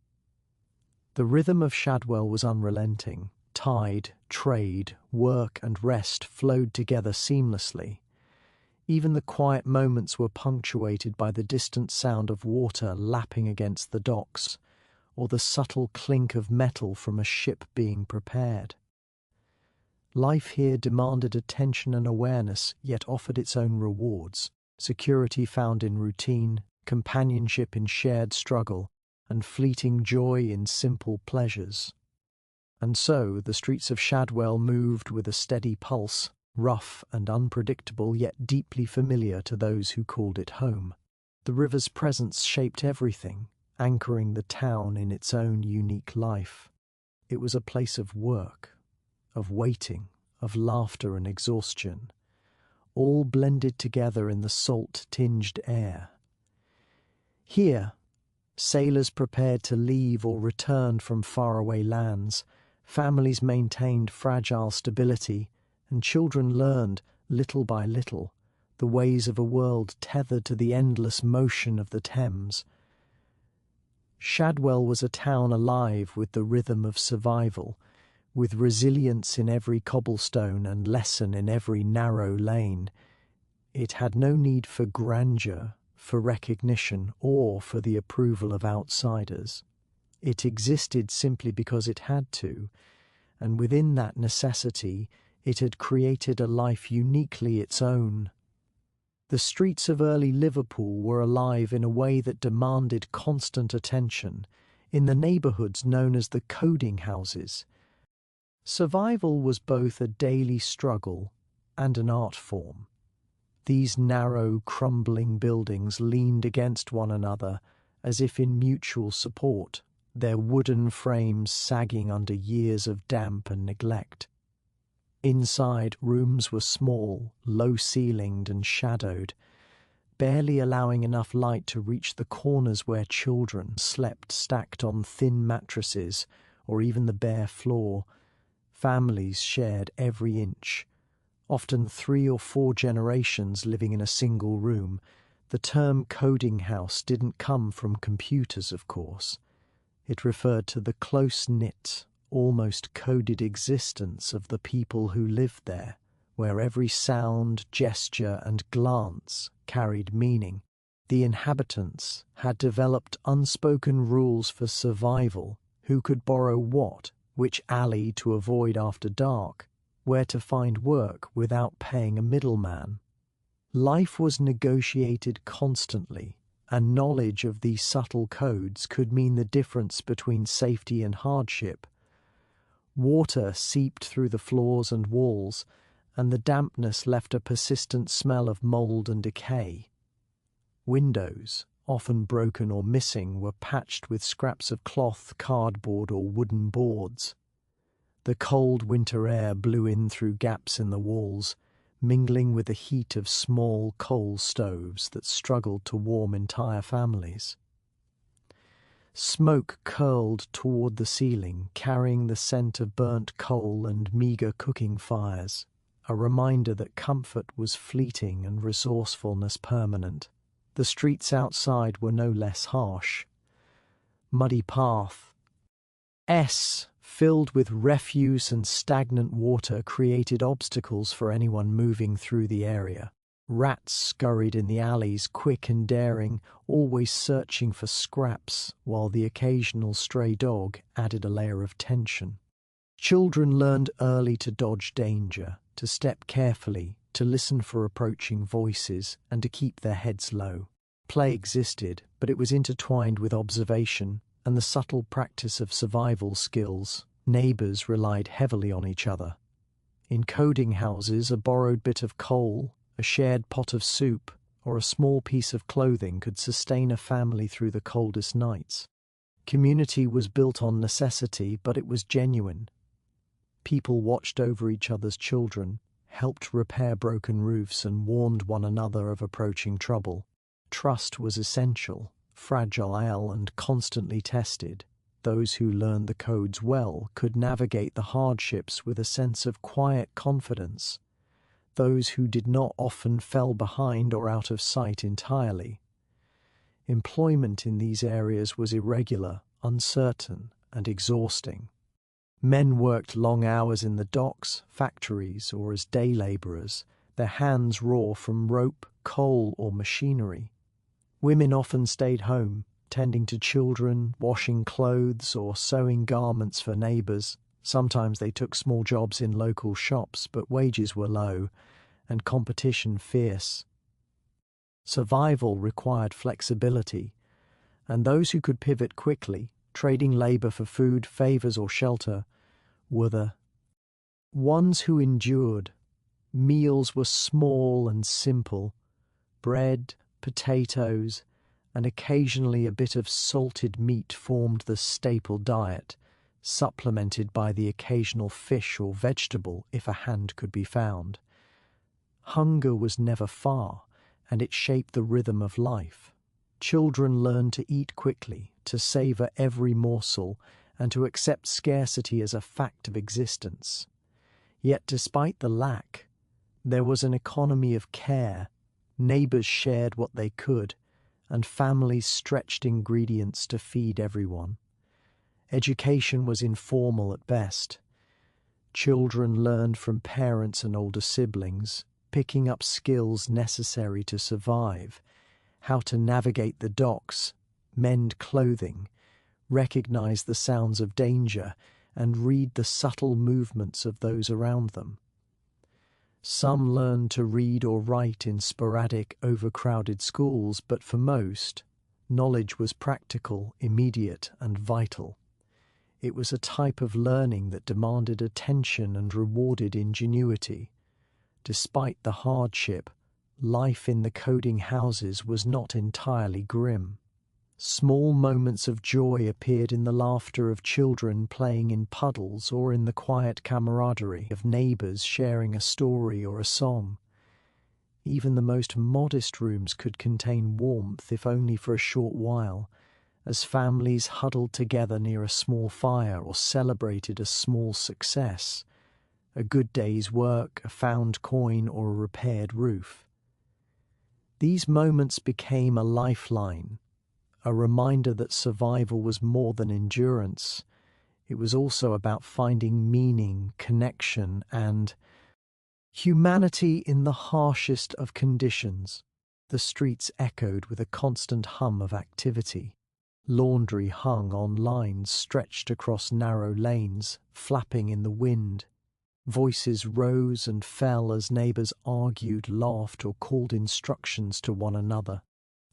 The rhythm of Shadwell was unrelenting. Tide, trade, work, and rest flowed together seamlessly. Even the quiet moments were punctuated by the distant sound of water lapping against the docks, or the subtle clink of metal from a ship being prepared. Life here demanded attention and awareness, yet offered its own rewards. Security found in routine, companionship in shared struggle, and fleeting joy in simple pleasures. And so the streets of Shadwell moved with a steady pulse, rough and unpredictable, yet deeply familiar to those who called it home. The river's presence shaped everything, anchoring the town in its own unique life. It was a place of work, of waiting, of laughter and exhaustion, all blended together in the salt-tinged air. Here, sailors prepared to leave or return from faraway lands, families maintained fragile stability, and children learned, little by little, the ways of a world tethered to the endless motion of the Thames. Shadwell was a town alive with the rhythm of survival, with resilience in every cobblestone and lesson in every narrow lane. It had no need for grandeur, for recognition, or for the approval of outsiders. It existed simply because it had to, and within that necessity it had created a life uniquely its own. The streets of early Liverpool were alive in a way that demanded constant attention, in the neighbourhoods known as the coding houses. Survival was both a daily struggle and an art form. These narrow, crumbling buildings leaned against one another as if in mutual support, their wooden frames sagging under years of damp and neglect. Inside, rooms were small, low-ceilinged and shadowed, barely allowing enough light to reach the corners where children slept stacked on thin mattresses or even the bare floor. Families shared every inch, often 3 or 4 generations living in a single room. The term coding house didn't come from computers, of course. It referred to the close-knit, almost coded existence of the people who lived there, where every sound, gesture, and glance carried meaning. The inhabitants had developed unspoken rules for survival: who could borrow what, which alley to avoid after dark, where to find work without paying a middleman. Life was negotiated constantly, and knowledge of these subtle codes could mean the difference between safety and hardship. Water seeped through the floors and walls, and the dampness left a persistent smell of mould and decay. Windows, often broken or missing, were patched with scraps of cloth, cardboard, or wooden boards. The cold winter air blew in through gaps in the walls, mingling with the heat of small coal stoves that struggled to warm entire families. Smoke curled toward the ceiling, carrying the scent of burnt coal and meagre cooking fires, a reminder that comfort was fleeting and resourcefulness permanent. The streets outside were no less harsh. Muddy paths, filled with refuse and stagnant water, created obstacles for anyone moving through the area. Rats scurried in the alleys, quick and daring, always searching for scraps, while the occasional stray dog added a layer of tension. Children learned early to dodge danger, to step carefully, to listen for approaching voices, and to keep their heads low. Play existed, but it was intertwined with observation and the subtle practice of survival skills. Neighbours relied heavily on each other. In coding houses, a borrowed bit of coal, a shared pot of soup, or a small piece of clothing could sustain a family through the coldest nights. Community was built on necessity, but it was genuine. People watched over each other's children, helped repair broken roofs, and warned one another of approaching trouble. Trust was essential, fragile and constantly tested. Those who learned the codes well could navigate the hardships with a sense of quiet confidence. Those who did not often fell behind or out of sight entirely. Employment in these areas was irregular, uncertain, and exhausting. Men worked long hours in the docks, factories, or as day labourers, their hands raw from rope, coal, or machinery. Women often stayed home, tending to children, washing clothes, or sewing garments for neighbours. Sometimes they took small jobs in local shops, but wages were low and competition fierce. Survival required flexibility, and those who could pivot quickly, trading labour for food, favours, or shelter, were the ones who endured. Meals were small and simple: bread, potatoes, and occasionally a bit of salted meat formed the staple diet, supplemented by the occasional fish or vegetable if a hand could be found. Hunger was never far, and it shaped the rhythm of life. Children learned to eat quickly, to savour every morsel, and to accept scarcity as a fact of existence. Yet despite the lack, there was an economy of care. Neighbours shared what they could, and families stretched ingredients to feed everyone. Education was informal at best. Children learned from parents and older siblings, picking up skills necessary to survive, how to navigate the docks, mend clothing, recognize the sounds of danger, and read the subtle movements of those around them. Some learned to read or write in sporadic, overcrowded schools, but for most, knowledge was practical, immediate, and vital. It was a type of learning that demanded attention and rewarded ingenuity. Despite the hardship, life in the coding houses was not entirely grim. Small moments of joy appeared in the laughter of children playing in puddles or in the quiet camaraderie of neighbors sharing a story or a song. Even the most modest rooms could contain warmth, if only for a short while, as families huddled together near a small fire or celebrated a small success, a good day's work, a found coin, or a repaired roof. These moments became a lifeline, a reminder that survival was more than endurance. It was also about finding meaning, connection, and humanity in the harshest of conditions. The streets echoed with a constant hum of activity. Laundry hung on lines stretched across narrow lanes, flapping in the wind. Voices rose and fell as neighbors argued, laughed, or called instructions to one another.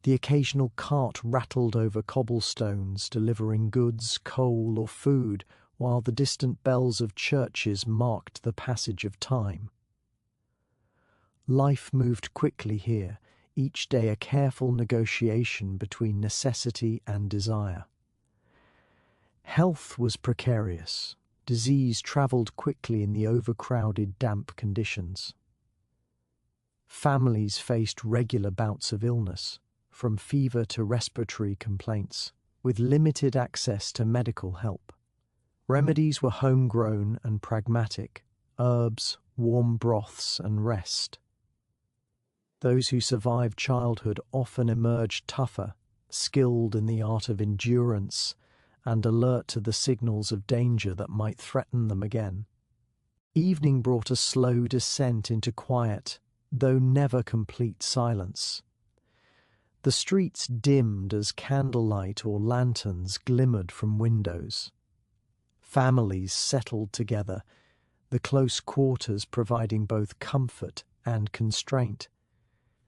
The occasional cart rattled over cobblestones, delivering goods, coal, or food, while the distant bells of churches marked the passage of time. Life moved quickly here, each day a careful negotiation between necessity and desire. Health was precarious. Disease travelled quickly in the overcrowded, damp conditions. Families faced regular bouts of illness, from fever to respiratory complaints, with limited access to medical help. Remedies were homegrown and pragmatic: herbs, warm broths, and rest. Those who survived childhood often emerged tougher, skilled in the art of endurance, and alert to the signals of danger that might threaten them again. Evening brought a slow descent into quiet, though never complete silence. The streets dimmed as candlelight or lanterns glimmered from windows. Families settled together, the close quarters providing both comfort and constraint.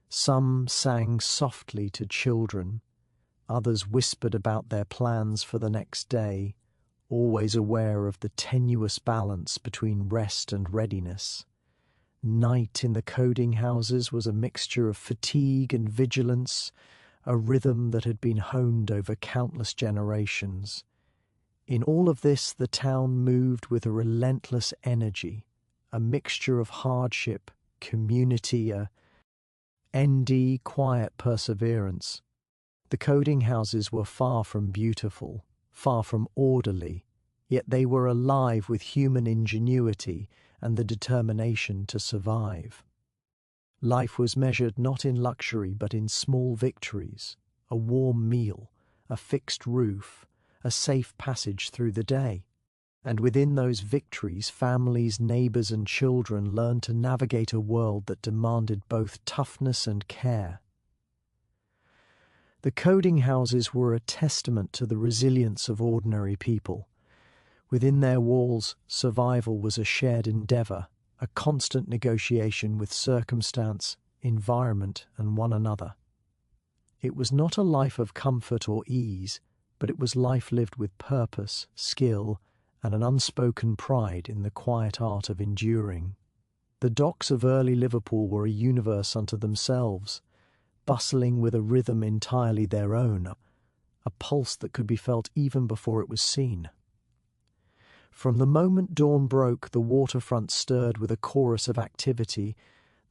Some sang softly to children, others whispered about their plans for the next day, always aware of the tenuous balance between rest and readiness. Night in the coding houses was a mixture of fatigue and vigilance, a rhythm that had been honed over countless generations. In all of this, the town moved with a relentless energy, a mixture of hardship, community, quiet perseverance. The coding houses were far from beautiful, far from orderly, yet they were alive with human ingenuity and the determination to survive. Life was measured not in luxury but in small victories: a warm meal, a fixed roof, a safe passage through the day. And within those victories, families, neighbors, and children learned to navigate a world that demanded both toughness and care. The coding houses were a testament to the resilience of ordinary people. Within their walls, survival was a shared endeavor, a constant negotiation with circumstance, environment, and one another. It was not a life of comfort or ease, but it was life lived with purpose, skill, and an unspoken pride in the quiet art of enduring. The docks of early Liverpool were a universe unto themselves, bustling with a rhythm entirely their own, a pulse that could be felt even before it was seen. From the moment dawn broke, the waterfront stirred with a chorus of activity,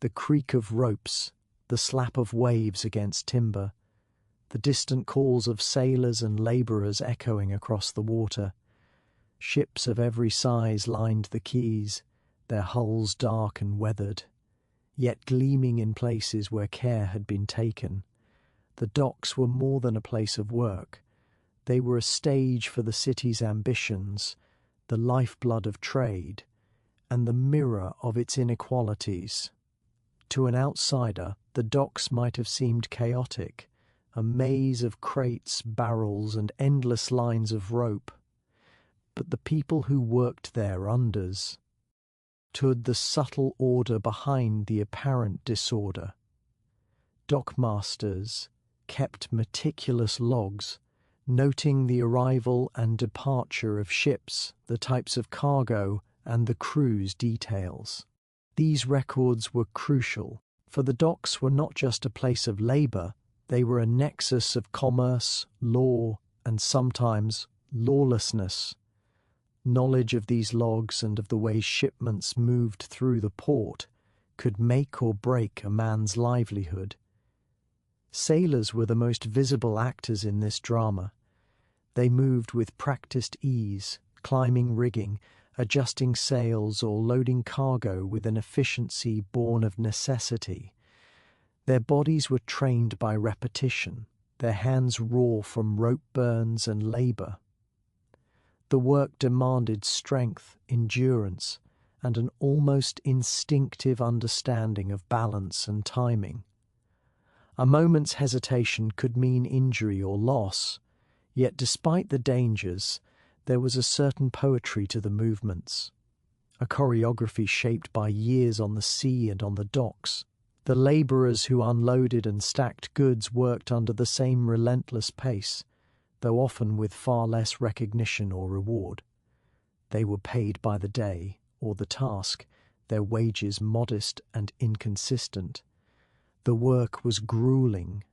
the creak of ropes, the slap of waves against timber, the distant calls of sailors and labourers echoing across the water. Ships of every size lined the quays, their hulls dark and weathered, yet gleaming in places where care had been taken. The docks were more than a place of work. They were a stage for the city's ambitions, the lifeblood of trade, and the mirror of its inequalities. To an outsider, the docks might have seemed chaotic, a maze of crates, barrels, and endless lines of rope. But the people who worked there understood the subtle order behind the apparent disorder. Dockmasters kept meticulous logs, noting the arrival and departure of ships, the types of cargo, and the crew's details. These records were crucial, for the docks were not just a place of labour, they were a nexus of commerce, law, and sometimes lawlessness. Knowledge of these logs and of the way shipments moved through the port could make or break a man's livelihood. Sailors were the most visible actors in this drama. They moved with practiced ease, climbing rigging, adjusting sails or loading cargo with an efficiency born of necessity. Their bodies were trained by repetition, their hands raw from rope burns and labour. The work demanded strength, endurance, and an almost instinctive understanding of balance and timing. A moment's hesitation could mean injury or loss, yet despite the dangers, there was a certain poetry to the movements, a choreography shaped by years on the sea and on the docks. The labourers who unloaded and stacked goods worked under the same relentless pace, though often with far less recognition or reward. They were paid by the day or the task, their wages modest and inconsistent. The work was grueling,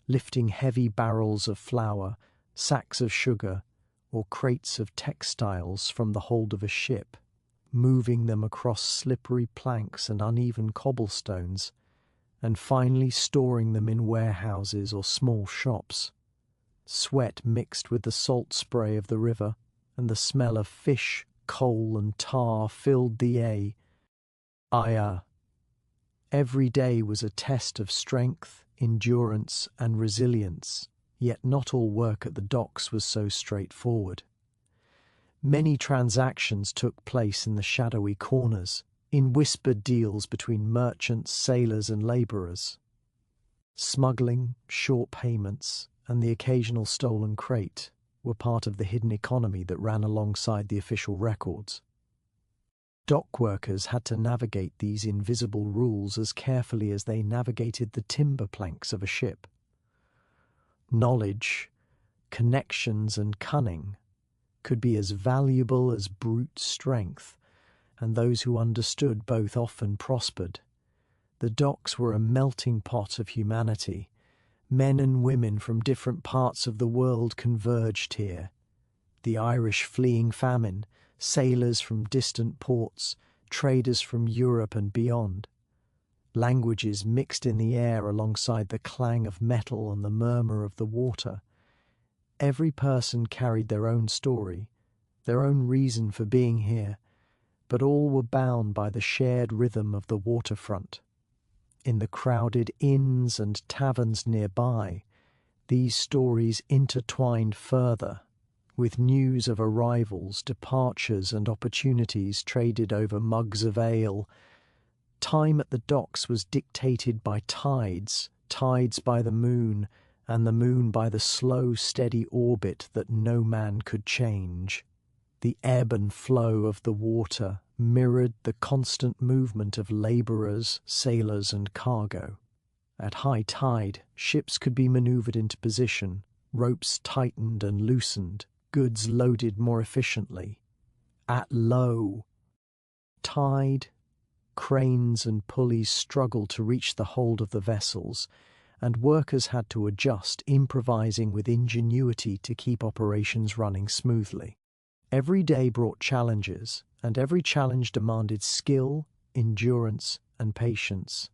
lifting heavy barrels of flour, sacks of sugar, or crates of textiles from the hold of a ship, moving them across slippery planks and uneven cobblestones, and finally storing them in warehouses or small shops. Sweat mixed with the salt spray of the river, and the smell of fish, coal, and tar filled the air. Every day was a test of strength, endurance, and resilience, yet not all work at the docks was so straightforward. Many transactions took place in the shadowy corners, in whispered deals between merchants, sailors, and labourers. Smuggling, short payments, and the occasional stolen crate were part of the hidden economy that ran alongside the official records. Dock workers had to navigate these invisible rules as carefully as they navigated the timber planks of a ship. Knowledge, connections, and cunning could be as valuable as brute strength, and those who understood both often prospered. The docks were a melting pot of humanity. Men and women from different parts of the world converged here. The Irish fleeing famine, sailors from distant ports, traders from Europe and beyond. Languages mixed in the air alongside the clang of metal and the murmur of the water. Every person carried their own story, their own reason for being here, but all were bound by the shared rhythm of the waterfront. In the crowded inns and taverns nearby, these stories intertwined further, with news of arrivals, departures, and opportunities traded over mugs of ale. Time at the docks was dictated by tides, tides by the moon, and the moon by the slow, steady orbit that no man could change. The ebb and flow of the water mirrored the constant movement of labourers, sailors, and cargo. At high tide, ships could be manoeuvred into position, ropes tightened and loosened, goods loaded more efficiently. At low tide, cranes and pulleys struggled to reach the hold of the vessels, and workers had to adjust, improvising with ingenuity to keep operations running smoothly. Every day brought challenges, and every challenge demanded skill, endurance, and patience.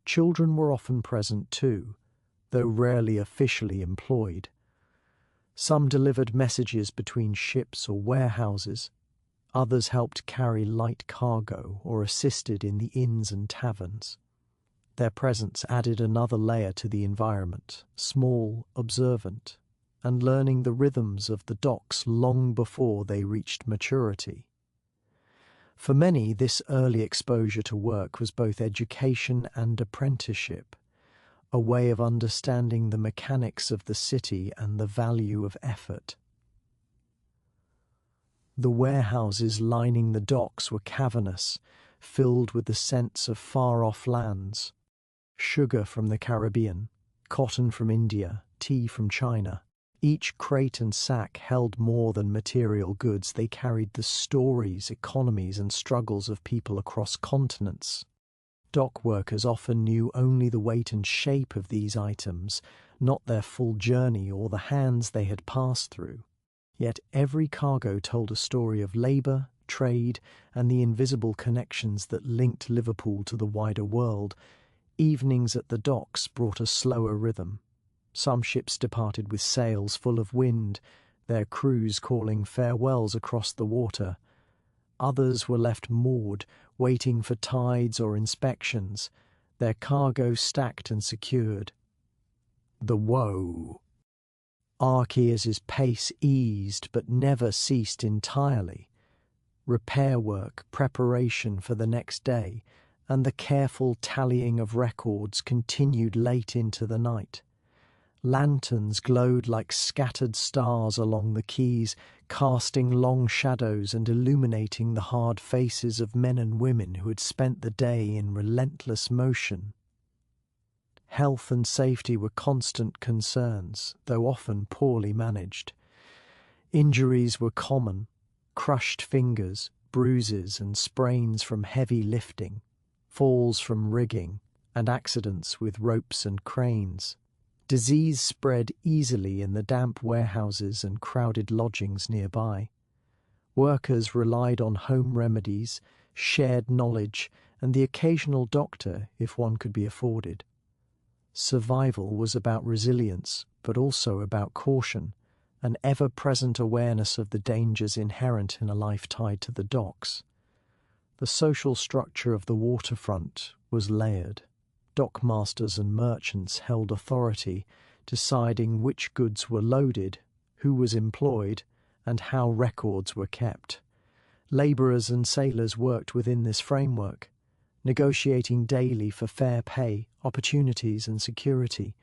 Children were often present too, though rarely officially employed. Some delivered messages between ships or warehouses. Others helped carry light cargo or assisted in the inns and taverns. Their presence added another layer to the environment, small, observant, and learning the rhythms of the docks long before they reached maturity. For many, this early exposure to work was both education and apprenticeship, a way of understanding the mechanics of the city and the value of effort. The warehouses lining the docks were cavernous, filled with the scents of far-off lands. Sugar from the Caribbean, cotton from India, tea from China. Each crate and sack held more than material goods. They carried the stories, economies, and struggles of people across continents. Dock workers often knew only the weight and shape of these items, not their full journey or the hands they had passed through. Yet every cargo told a story of labour, trade, and the invisible connections that linked Liverpool to the wider world. Evenings at the docks brought a slower rhythm. Some ships departed with sails full of wind, their crews calling farewells across the water. Others were left moored, waiting for tides or inspections, their cargo stacked and secured. The woe. Archias's pace eased but never ceased entirely. Repair work, preparation for the next day, and the careful tallying of records continued late into the night. Lanterns glowed like scattered stars along the quays, casting long shadows and illuminating the hard faces of men and women who had spent the day in relentless motion. Health and safety were constant concerns, though often poorly managed. Injuries were common: crushed fingers, bruises and sprains from heavy lifting, falls from rigging, and accidents with ropes and cranes. Disease spread easily in the damp warehouses and crowded lodgings nearby. Workers relied on home remedies, shared knowledge, and the occasional doctor if one could be afforded. Survival was about resilience, but also about caution, an ever-present awareness of the dangers inherent in a life tied to the docks. The social structure of the waterfront was layered. Dockmasters and merchants held authority, deciding which goods were loaded, who was employed, and how records were kept. Labourers and sailors worked within this framework, negotiating daily for fair pay, opportunities, and security.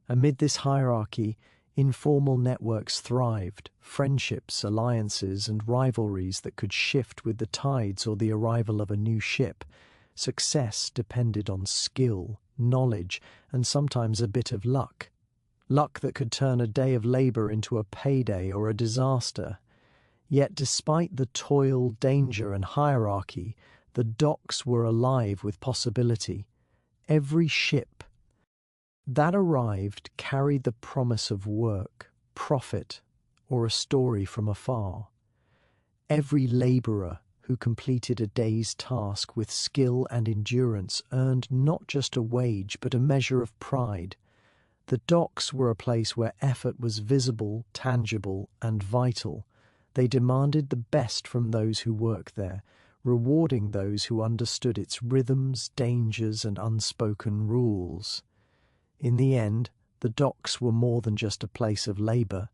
Amid this hierarchy, informal networks thrived, friendships, alliances, and rivalries that could shift with the tides or the arrival of a new ship. Success depended on skill, knowledge, and sometimes a bit of luck. Luck that could turn a day of labour into a payday or a disaster. Yet despite the toil, danger, and hierarchy, the docks were alive with possibility. Every ship that arrived carried the promise of work, profit, or a story from afar. Every labourer who completed a day's task with skill and endurance earned not just a wage but a measure of pride. The docks were a place where effort was visible, tangible, and vital. They demanded the best from those who worked there, rewarding those who understood its rhythms, dangers, and unspoken rules. In the end, the docks were more than just a place of labour.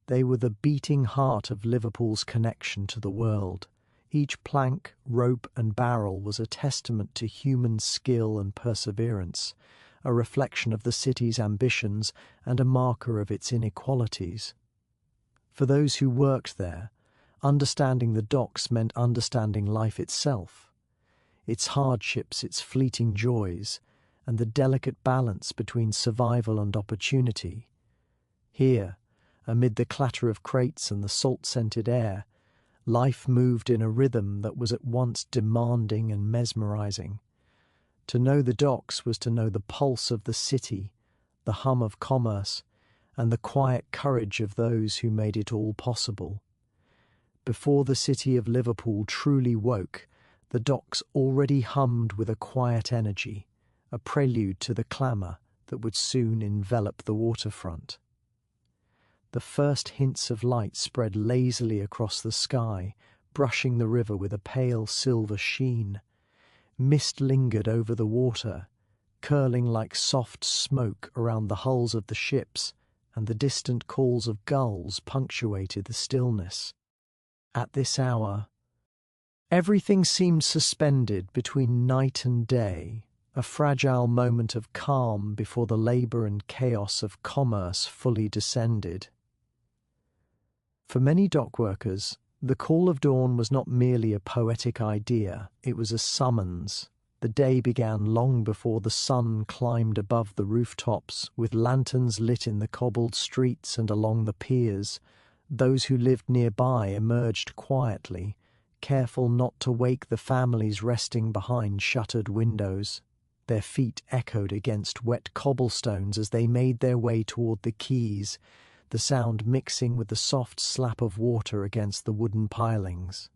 They were the beating heart of Liverpool's connection to the world. Each plank, rope, and barrel was a testament to human skill and perseverance, a reflection of the city's ambitions and a marker of its inequalities. For those who worked there, understanding the docks meant understanding life itself, its hardships, its fleeting joys, and the delicate balance between survival and opportunity. Here, amid the clatter of crates and the salt-scented air, life moved in a rhythm that was at once demanding and mesmerizing. To know the docks was to know the pulse of the city, the hum of commerce, and the quiet courage of those who made it all possible. Before the city of Liverpool truly woke, the docks already hummed with a quiet energy, a prelude to the clamour that would soon envelop the waterfront. The first hints of light spread lazily across the sky, brushing the river with a pale silver sheen. Mist lingered over the water, curling like soft smoke around the hulls of the ships, and the distant calls of gulls punctuated the stillness. At this hour, Everything seemed suspended between night and day, a fragile moment of calm before the labour and chaos of commerce fully descended. For many dockworkers, the call of dawn was not merely a poetic idea, it was a summons. The day began long before the sun climbed above the rooftops, with lanterns lit in the cobbled streets and along the piers. Those who lived nearby emerged quietly, careful not to wake the families resting behind shuttered windows. Their feet echoed against wet cobblestones as they made their way toward the quays, the sound mixing with the soft slap of water against the wooden pilings.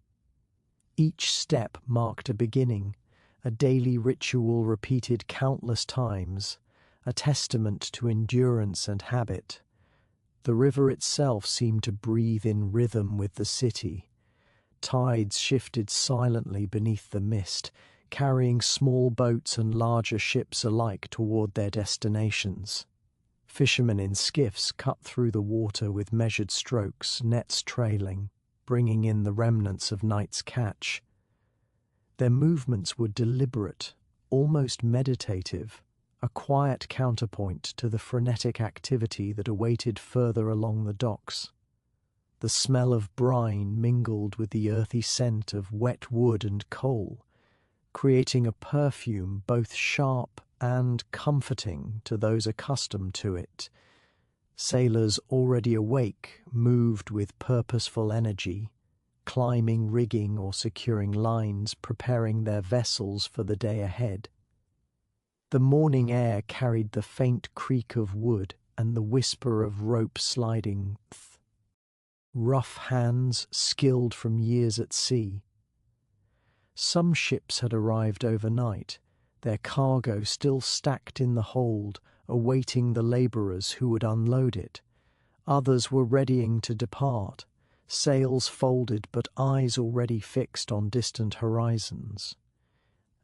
Each step marked a beginning, a daily ritual repeated countless times, a testament to endurance and habit. The river itself seemed to breathe in rhythm with the city. Tides shifted silently beneath the mist, carrying small boats and larger ships alike toward their destinations. Fishermen in skiffs cut through the water with measured strokes, nets trailing, bringing in the remnants of night's catch. Their movements were deliberate, almost meditative, a quiet counterpoint to the frenetic activity that awaited further along the docks. The smell of brine mingled with the earthy scent of wet wood and coal, creating a perfume both sharp and comforting to those accustomed to it. Sailors already awake moved with purposeful energy, climbing rigging or securing lines, preparing their vessels for the day ahead. The morning air carried the faint creak of wood and the whisper of rope sliding. Rough hands skilled from years at sea. Some ships had arrived overnight, their cargo still stacked in the hold, awaiting the labourers who would unload it. Others were readying to depart, sails folded but eyes already fixed on distant horizons.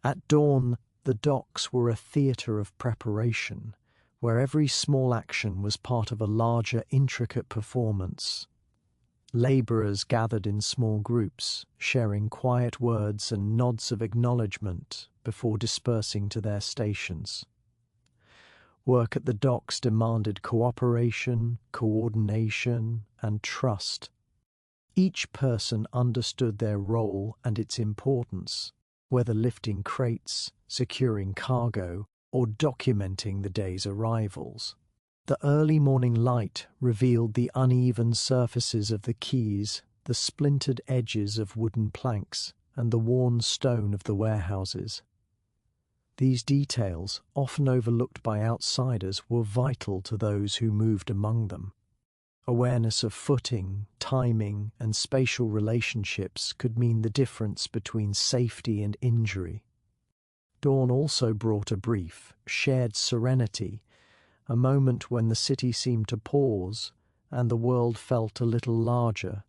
At dawn, the docks were a theatre of preparation, where every small action was part of a larger, intricate performance. Labourers gathered in small groups, sharing quiet words and nods of acknowledgement before dispersing to their stations. Work at the docks demanded cooperation, coordination, and trust. Each person understood their role and its importance, whether lifting crates, securing cargo, or documenting the day's arrivals. The early morning light revealed the uneven surfaces of the quays, the splintered edges of wooden planks, and the worn stone of the warehouses. These details, often overlooked by outsiders, were vital to those who moved among them. Awareness of footing, timing, and spatial relationships could mean the difference between safety and injury. Dawn also brought a brief, shared serenity, a moment when the city seemed to pause and the world felt a little larger.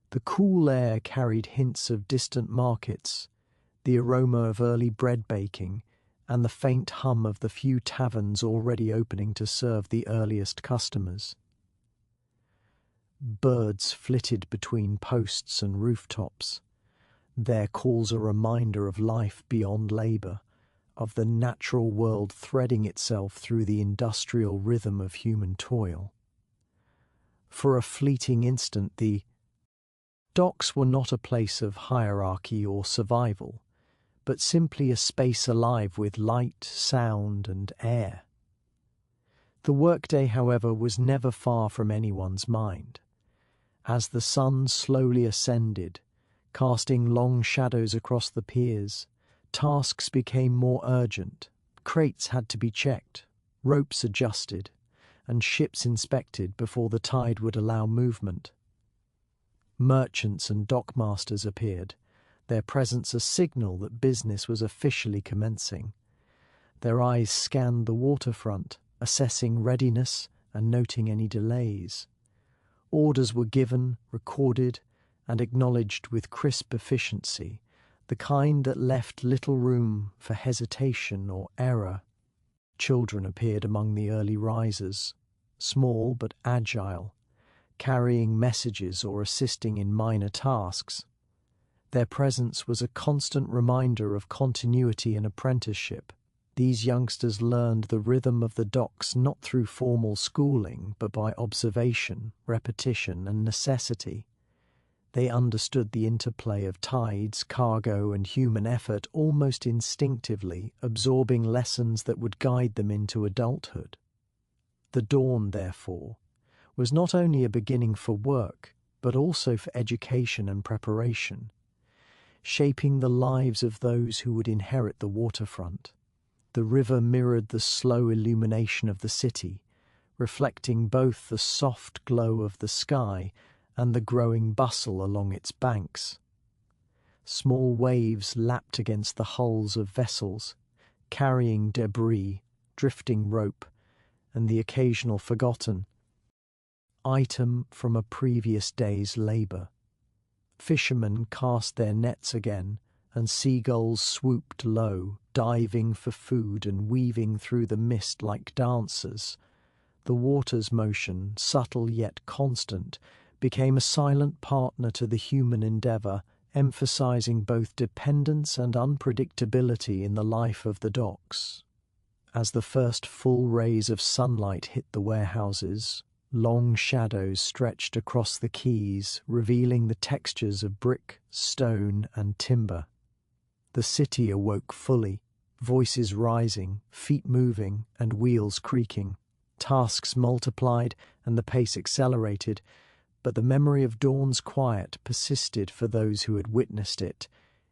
The cool air carried hints of distant markets, the aroma of early bread baking, and the faint hum of the few taverns already opening to serve the earliest customers. Birds flitted between posts and rooftops, their calls a reminder of life beyond labour, of the natural world threading itself through the industrial rhythm of human toil. For a fleeting instant, the docks were not a place of hierarchy or survival, but simply a space alive with light, sound, and air. The workday, however, was never far from anyone's mind. As the sun slowly ascended, casting long shadows across the piers, tasks became more urgent. Crates had to be checked, ropes adjusted, and ships inspected before the tide would allow movement. Merchants and dockmasters appeared, their presence a signal that business was officially commencing. Their eyes scanned the waterfront, assessing readiness and noting any delays. Orders were given, recorded, and acknowledged with crisp efficiency, the kind that left little room for hesitation or error. Children appeared among the early risers, small but agile, carrying messages or assisting in minor tasks. Their presence was a constant reminder of continuity and apprenticeship. These youngsters learned the rhythm of the docks not through formal schooling, but by observation, repetition, and necessity. They understood the interplay of tides, cargo, and human effort almost instinctively, absorbing lessons that would guide them into adulthood. The dawn, therefore, was not only a beginning for work, but also for education and preparation, shaping the lives of those who would inherit the waterfront. The river mirrored the slow illumination of the city, reflecting both the soft glow of the sky and the growing bustle along its banks. Small waves lapped against the hulls of vessels, carrying debris, drifting rope, and the occasional forgotten item from a previous day's labour. Fishermen cast their nets again, and seagulls swooped low, diving for food and weaving through the mist like dancers. The water's motion, subtle yet constant, became a silent partner to the human endeavour, emphasising both dependence and unpredictability in the life of the docks. As the first full rays of sunlight hit the warehouses, long shadows stretched across the quays, revealing the textures of brick, stone, and timber. The city awoke fully, voices rising, feet moving, and wheels creaking. Tasks multiplied, and the pace accelerated, but the memory of dawn's quiet persisted for those who had witnessed it.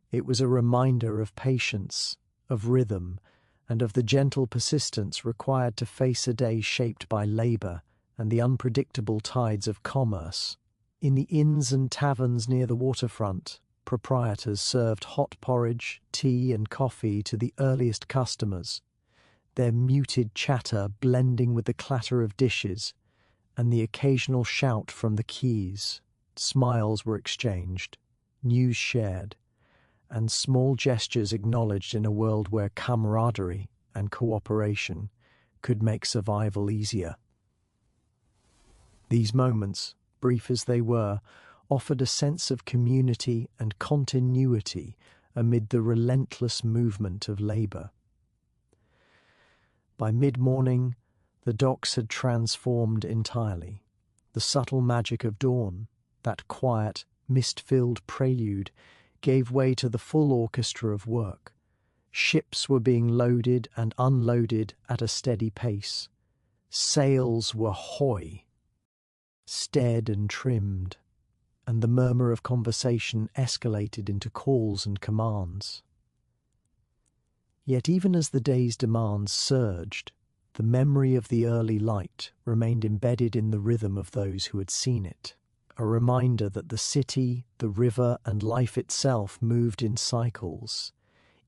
It was a reminder of patience, of rhythm, and of the gentle persistence required to face a day shaped by labour and the unpredictable tides of commerce. In the inns and taverns near the waterfront, proprietors served hot porridge, tea, and coffee to the earliest customers, their muted chatter blending with the clatter of dishes and the occasional shout from the quays. Smiles were exchanged, news shared, and small gestures acknowledged in a world where camaraderie and cooperation could make survival easier. These moments, brief as they were, offered a sense of community and continuity amid the relentless movement of labour. By mid-morning, the docks had transformed entirely. The subtle magic of dawn, that quiet, mist-filled prelude, gave way to the full orchestra of work. Ships were being loaded and unloaded at a steady pace. Sails were hoy, stared and trimmed, and the murmur of conversation escalated into calls and commands. Yet even as the day's demands surged, the memory of the early light remained embedded in the rhythm of those who had seen it, a reminder that the city, the river, and life itself moved in cycles,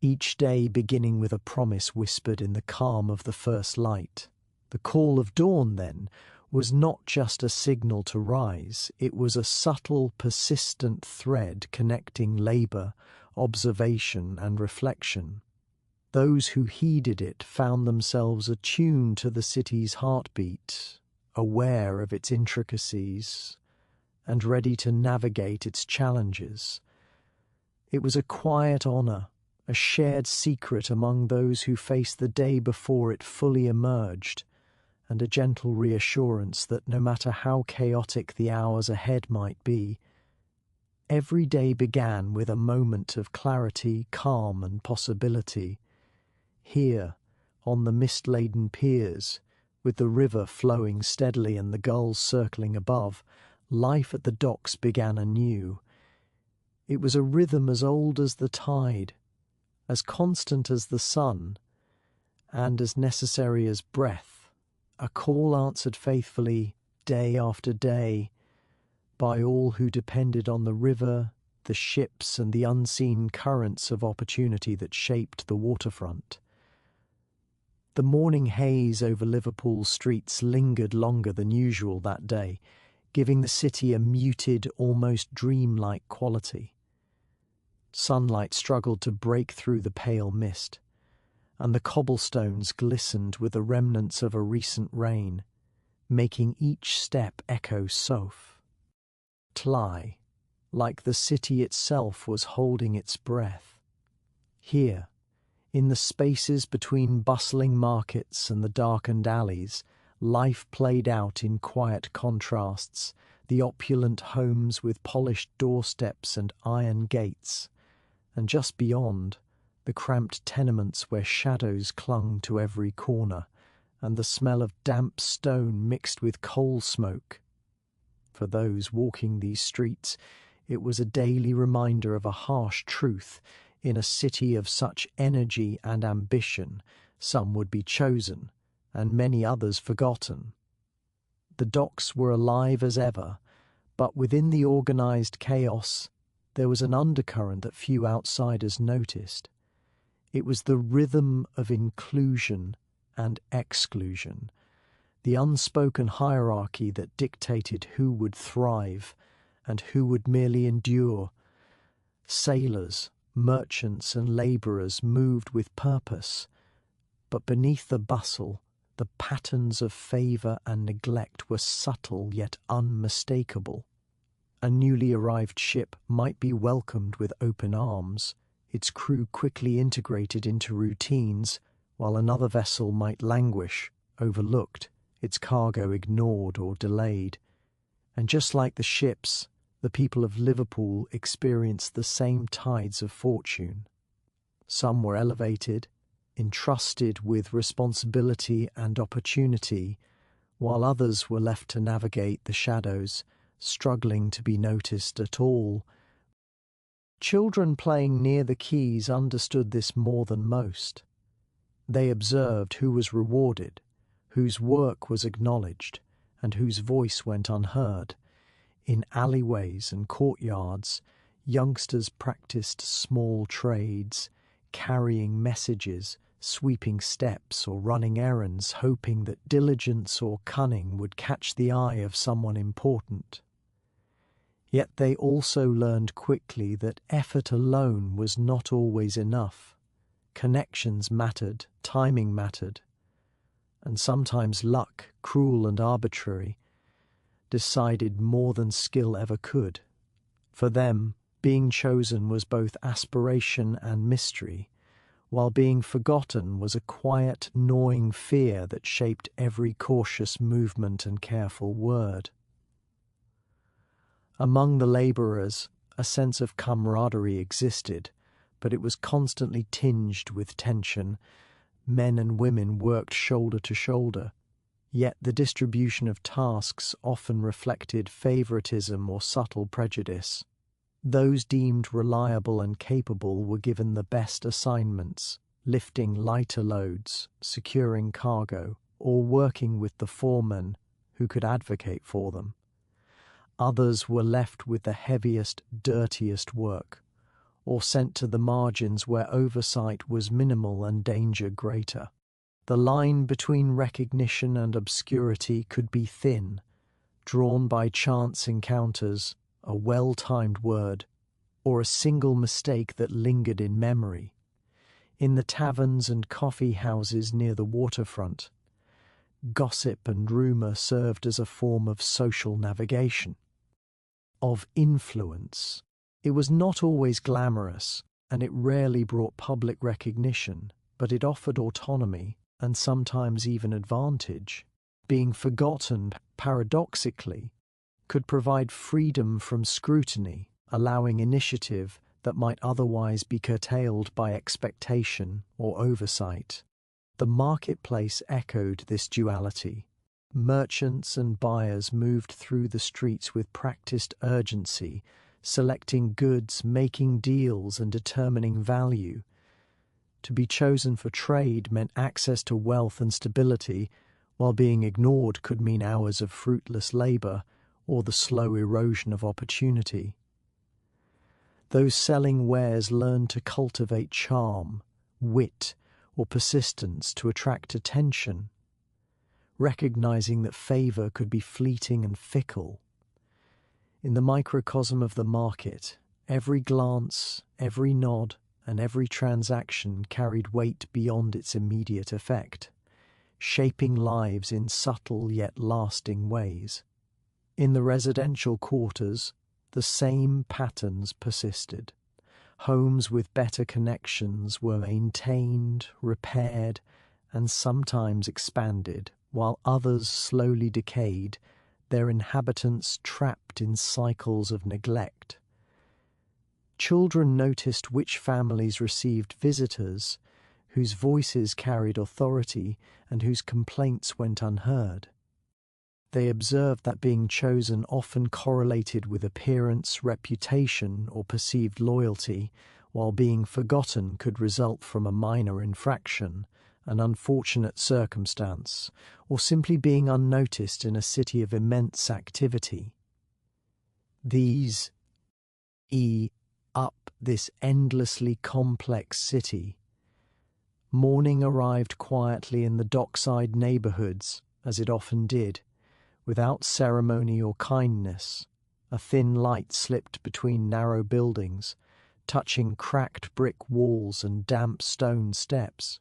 each day beginning with a promise whispered in the calm of the first light. The call of dawn, then, was not just a signal to rise, it was a subtle, persistent thread connecting labour, observation, and reflection. Those who heeded it found themselves attuned to the city's heartbeat, aware of its intricacies, and ready to navigate its challenges. It was a quiet honour, a shared secret among those who faced the day before it fully emerged, and a gentle reassurance that no matter how chaotic the hours ahead might be, every day began with a moment of clarity, calm, and possibility. Here, on the mist-laden piers, with the river flowing steadily and the gulls circling above, life at the docks began anew. It was a rhythm as old as the tide, as constant as the sun, and as necessary as breath, a call answered faithfully, day after day, by all who depended on the river, the ships, and the unseen currents of opportunity that shaped the waterfront. The morning haze over Liverpool's streets lingered longer than usual that day, giving the city a muted, almost dreamlike quality. Sunlight struggled to break through the pale mist, and the cobblestones glistened with the remnants of a recent rain, making each step echo soft, like the city itself was holding its breath. Here, in the spaces between bustling markets and the darkened alleys, life played out in quiet contrasts, the opulent homes with polished doorsteps and iron gates, and just beyond, the cramped tenements where shadows clung to every corner, and the smell of damp stone mixed with coal smoke. For those walking these streets, it was a daily reminder of a harsh truth. In a city of such energy and ambition, some would be chosen, and many others forgotten. The docks were alive as ever, but within the organised chaos, there was an undercurrent that few outsiders noticed. It was the rhythm of inclusion and exclusion, the unspoken hierarchy that dictated who would thrive and who would merely endure. Sailors, merchants and labourers moved with purpose, but beneath the bustle, the patterns of favour and neglect were subtle yet unmistakable. A newly arrived ship might be welcomed with open arms, its crew quickly integrated into routines, while another vessel might languish, overlooked, its cargo ignored or delayed. And just like the ships, the people of Liverpool experienced the same tides of fortune. Some were elevated, entrusted with responsibility and opportunity, while others were left to navigate the shadows, struggling to be noticed at all. Children playing near the quays understood this more than most. They observed who was rewarded, whose work was acknowledged, and whose voice went unheard. In alleyways and courtyards, youngsters practiced small trades, carrying messages, sweeping steps, or running errands, hoping that diligence or cunning would catch the eye of someone important. Yet they also learned quickly that effort alone was not always enough. Connections mattered, timing mattered, and sometimes luck, cruel and arbitrary, decided more than skill ever could. For them, being chosen was both aspiration and mystery, while being forgotten was a quiet, gnawing fear that shaped every cautious movement and careful word. Among the labourers, a sense of camaraderie existed, but it was constantly tinged with tension. Men and women worked shoulder to shoulder, yet the distribution of tasks often reflected favouritism or subtle prejudice. Those deemed reliable and capable were given the best assignments, lifting lighter loads, securing cargo, or working with the foreman who could advocate for them. Others were left with the heaviest, dirtiest work, or sent to the margins where oversight was minimal and danger greater. The line between recognition and obscurity could be thin, drawn by chance encounters, a well-timed word, or a single mistake that lingered in memory. In the taverns and coffee houses near the waterfront, gossip and rumour served as a form of social navigation, of influence. It was not always glamorous, and it rarely brought public recognition, but it offered autonomy and sometimes even advantage. Being forgotten, paradoxically, could provide freedom from scrutiny, allowing initiative that might otherwise be curtailed by expectation or oversight. The marketplace echoed this duality. Merchants and buyers moved through the streets with practiced urgency, selecting goods, making deals, and determining value. To be chosen for trade meant access to wealth and stability, while being ignored could mean hours of fruitless labour or the slow erosion of opportunity. Those selling wares learned to cultivate charm, wit, or persistence to attract attention, recognizing that favour could be fleeting and fickle. In the microcosm of the market, every glance, every nod, and every transaction carried weight beyond its immediate effect, shaping lives in subtle yet lasting ways. In the residential quarters, the same patterns persisted. Homes with better connections were maintained, repaired, and sometimes expanded, while others slowly decayed, their inhabitants trapped in cycles of neglect. Children noticed which families received visitors, whose voices carried authority and whose complaints went unheard. They observed that being chosen often correlated with appearance, reputation, or perceived loyalty, while being forgotten could result from a minor infraction, an unfortunate circumstance, or simply being unnoticed in a city of immense activity. These up this endlessly complex city. Morning arrived quietly in the dockside neighbourhoods, as it often did, without ceremony or kindness. A thin light slipped between narrow buildings, touching cracked brick walls and damp stone steps.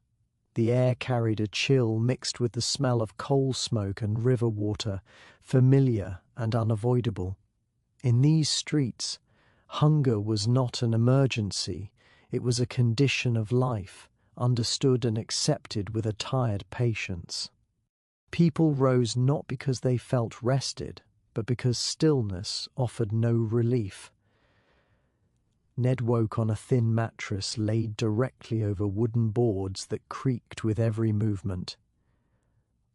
The air carried a chill mixed with the smell of coal smoke and river water, familiar and unavoidable. In these streets, hunger was not an emergency, it was a condition of life, understood and accepted with a tired patience. People rose not because they felt rested, but because stillness offered no relief. Ned woke on a thin mattress laid directly over wooden boards that creaked with every movement.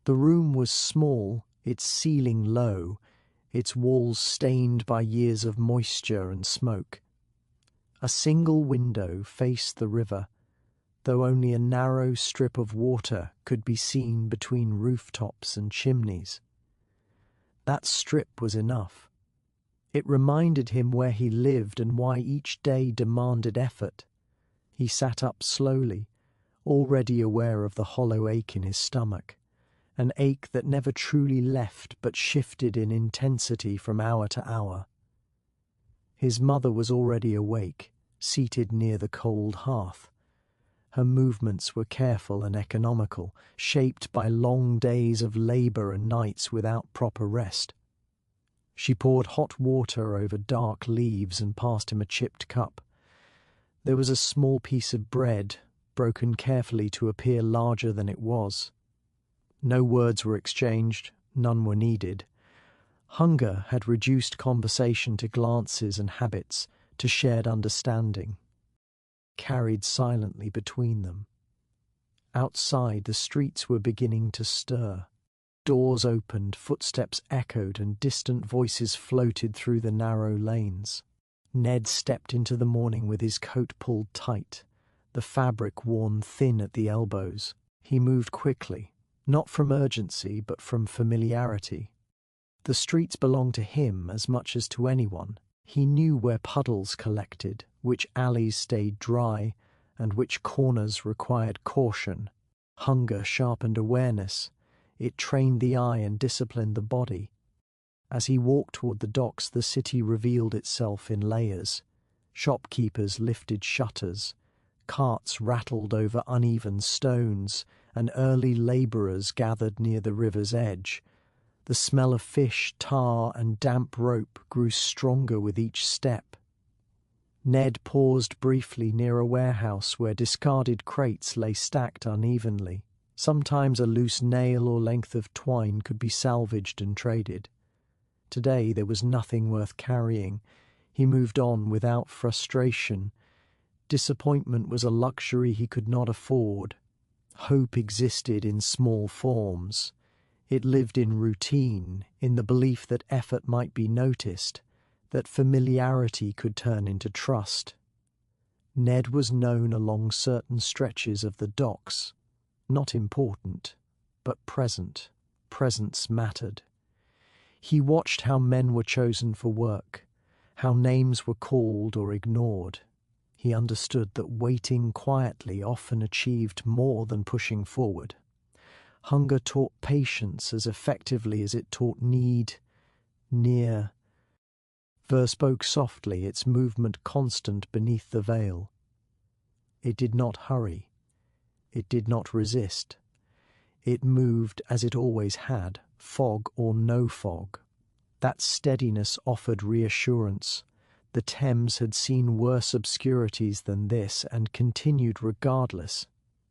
The room was small, its ceiling low, its walls stained by years of moisture and smoke. A single window faced the river, though only a narrow strip of water could be seen between rooftops and chimneys. That strip was enough. It reminded him where he lived and why each day demanded effort. He sat up slowly, already aware of the hollow ache in his stomach, an ache that never truly left but shifted in intensity from hour to hour. His mother was already awake, seated near the cold hearth. Her movements were careful and economical, shaped by long days of labour and nights without proper rest. She poured hot water over dark leaves and passed him a chipped cup. There was a small piece of bread, broken carefully to appear larger than it was. No words were exchanged, none were needed. Hunger had reduced conversation to glances and habits, to shared understanding, carried silently between them. Outside, the streets were beginning to stir. Doors opened, footsteps echoed, and distant voices floated through the narrow lanes. Ned stepped into the morning with his coat pulled tight, the fabric worn thin at the elbows. He moved quickly, not from urgency but from familiarity. The streets belonged to him as much as to anyone. He knew where puddles collected, which alleys stayed dry, and which corners required caution. Hunger sharpened awareness. It trained the eye and disciplined the body. As he walked toward the docks, the city revealed itself in layers. Shopkeepers lifted shutters. Carts rattled over uneven stones, and early labourers gathered near the river's edge. The smell of fish, tar, and damp rope grew stronger with each step. Ned paused briefly near a warehouse where discarded crates lay stacked unevenly. Sometimes a loose nail or length of twine could be salvaged and traded. Today there was nothing worth carrying. He moved on without frustration. Disappointment was a luxury he could not afford. Hope existed in small forms. It lived in routine, in the belief that effort might be noticed, that familiarity could turn into trust. Ned was known along certain stretches of the docks. Not important, but present. Presence mattered. He watched how men were chosen for work, how names were called or ignored. He understood that waiting quietly often achieved more than pushing forward. Hunger taught patience as effectively as it taught need, near. Verse spoke softly, its movement constant beneath the veil. It did not hurry. It did not resist. It moved as it always had, fog or no fog. That steadiness offered reassurance. The Thames had seen worse obscurities than this and continued regardless.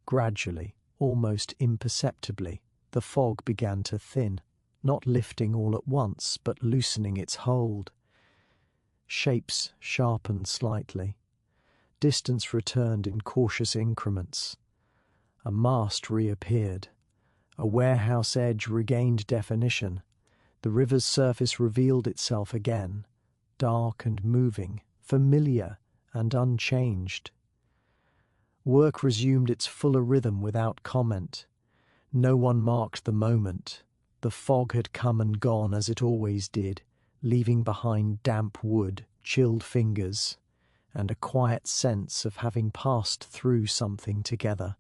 Gradually, almost imperceptibly, the fog began to thin, not lifting all at once, but loosening its hold. Shapes sharpened slightly. Distance returned in cautious increments. A mast reappeared. A warehouse edge regained definition. The river's surface revealed itself again, dark and moving, familiar and unchanged. Work resumed its fuller rhythm without comment. No one marked the moment. The fog had come and gone as it always did, leaving behind damp wood, chilled fingers, and a quiet sense of having passed through something together.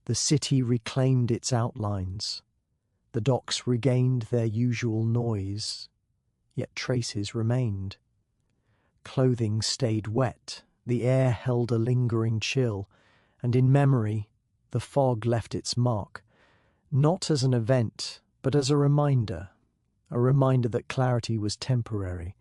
The city reclaimed its outlines. The docks regained their usual noise, yet traces remained. Clothing stayed wet, the air held a lingering chill, and in memory the fog left its mark, not as an event, but as a reminder that clarity was temporary,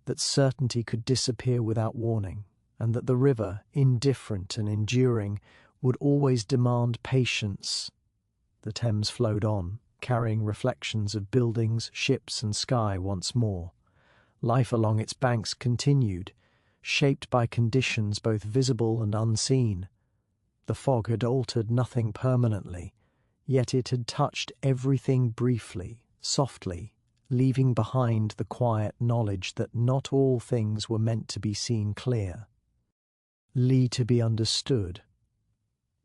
that certainty could disappear without warning, and that the river, indifferent and enduring, would always demand patience. The Thames flowed on, carrying reflections of buildings, ships, and sky once more. Life along its banks continued, shaped by conditions both visible and unseen. The fog had altered nothing permanently, yet it had touched everything briefly, softly, leaving behind the quiet knowledge that not all things were meant to be seen clear. To be understood.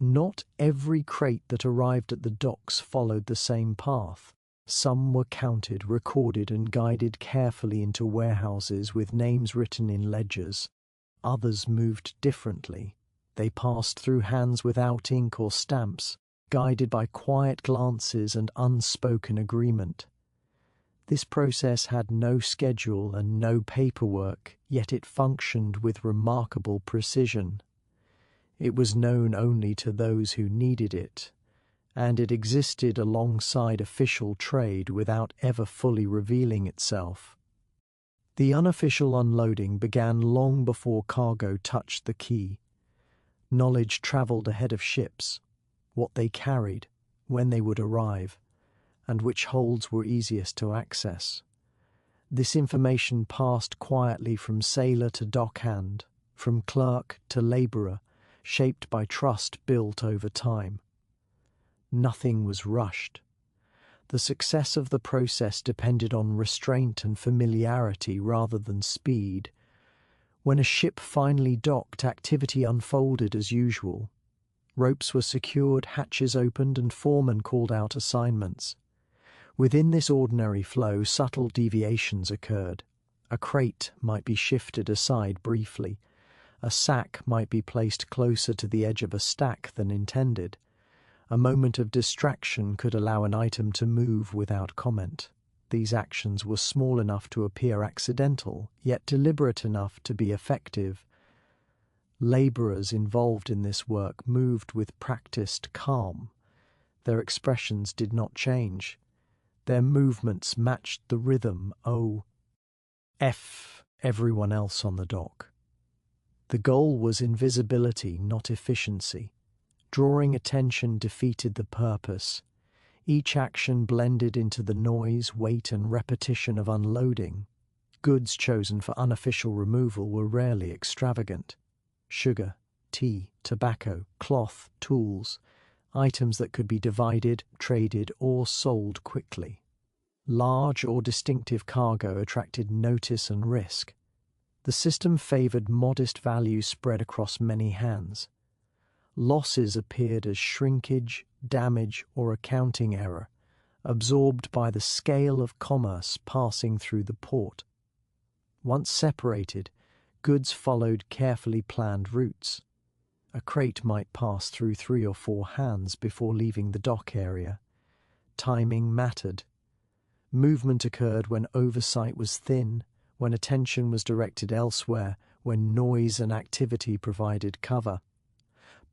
Not every crate that arrived at the docks followed the same path. Some were counted, recorded, and guided carefully into warehouses with names written in ledgers. Others moved differently. They passed through hands without ink or stamps, guided by quiet glances and unspoken agreement. This process had no schedule and no paperwork, yet it functioned with remarkable precision. It was known only to those who needed it, and it existed alongside official trade without ever fully revealing itself. The unofficial unloading began long before cargo touched the quay. Knowledge travelled ahead of ships, what they carried, when they would arrive, and which holds were easiest to access. This information passed quietly from sailor to dockhand, from clerk to labourer, shaped by trust built over time. Nothing was rushed. The success of the process depended on restraint and familiarity rather than speed. When a ship finally docked, activity unfolded as usual. Ropes were secured, hatches opened, and foremen called out assignments. Within this ordinary flow, subtle deviations occurred. A crate might be shifted aside briefly. A sack might be placed closer to the edge of a stack than intended. A moment of distraction could allow an item to move without comment. These actions were small enough to appear accidental, yet deliberate enough to be effective. Labourers involved in this work moved with practised calm. Their expressions did not change. Their movements matched the rhythm of everyone else on the dock. The goal was invisibility, not efficiency. Drawing attention defeated the purpose. Each action blended into the noise, weight, and repetition of unloading. Goods chosen for unofficial removal were rarely extravagant. Sugar, tea, tobacco, cloth, tools, items that could be divided, traded, or sold quickly. Large or distinctive cargo attracted notice and risk. The system favoured modest value spread across many hands. Losses appeared as shrinkage, damage, or accounting error, absorbed by the scale of commerce passing through the port. Once separated, goods followed carefully planned routes. A crate might pass through 3 or 4 hands before leaving the dock area. Timing mattered. Movement occurred when oversight was thin, when attention was directed elsewhere, when noise and activity provided cover.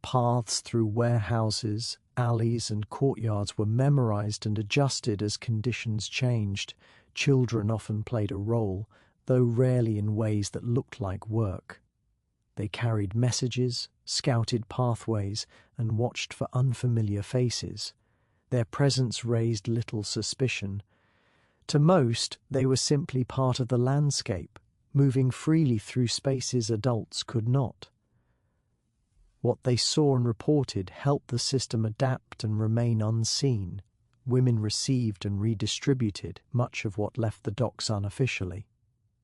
Paths through warehouses, alleys, and courtyards were memorized and adjusted as conditions changed. Children often played a role. though rarely in ways that looked like work. They carried messages, scouted pathways, and watched for unfamiliar faces. Their presence raised little suspicion. To most, they were simply part of the landscape, moving freely through spaces adults could not. What they saw and reported helped the system adapt and remain unseen. Women received and redistributed much of what left the docks unofficially.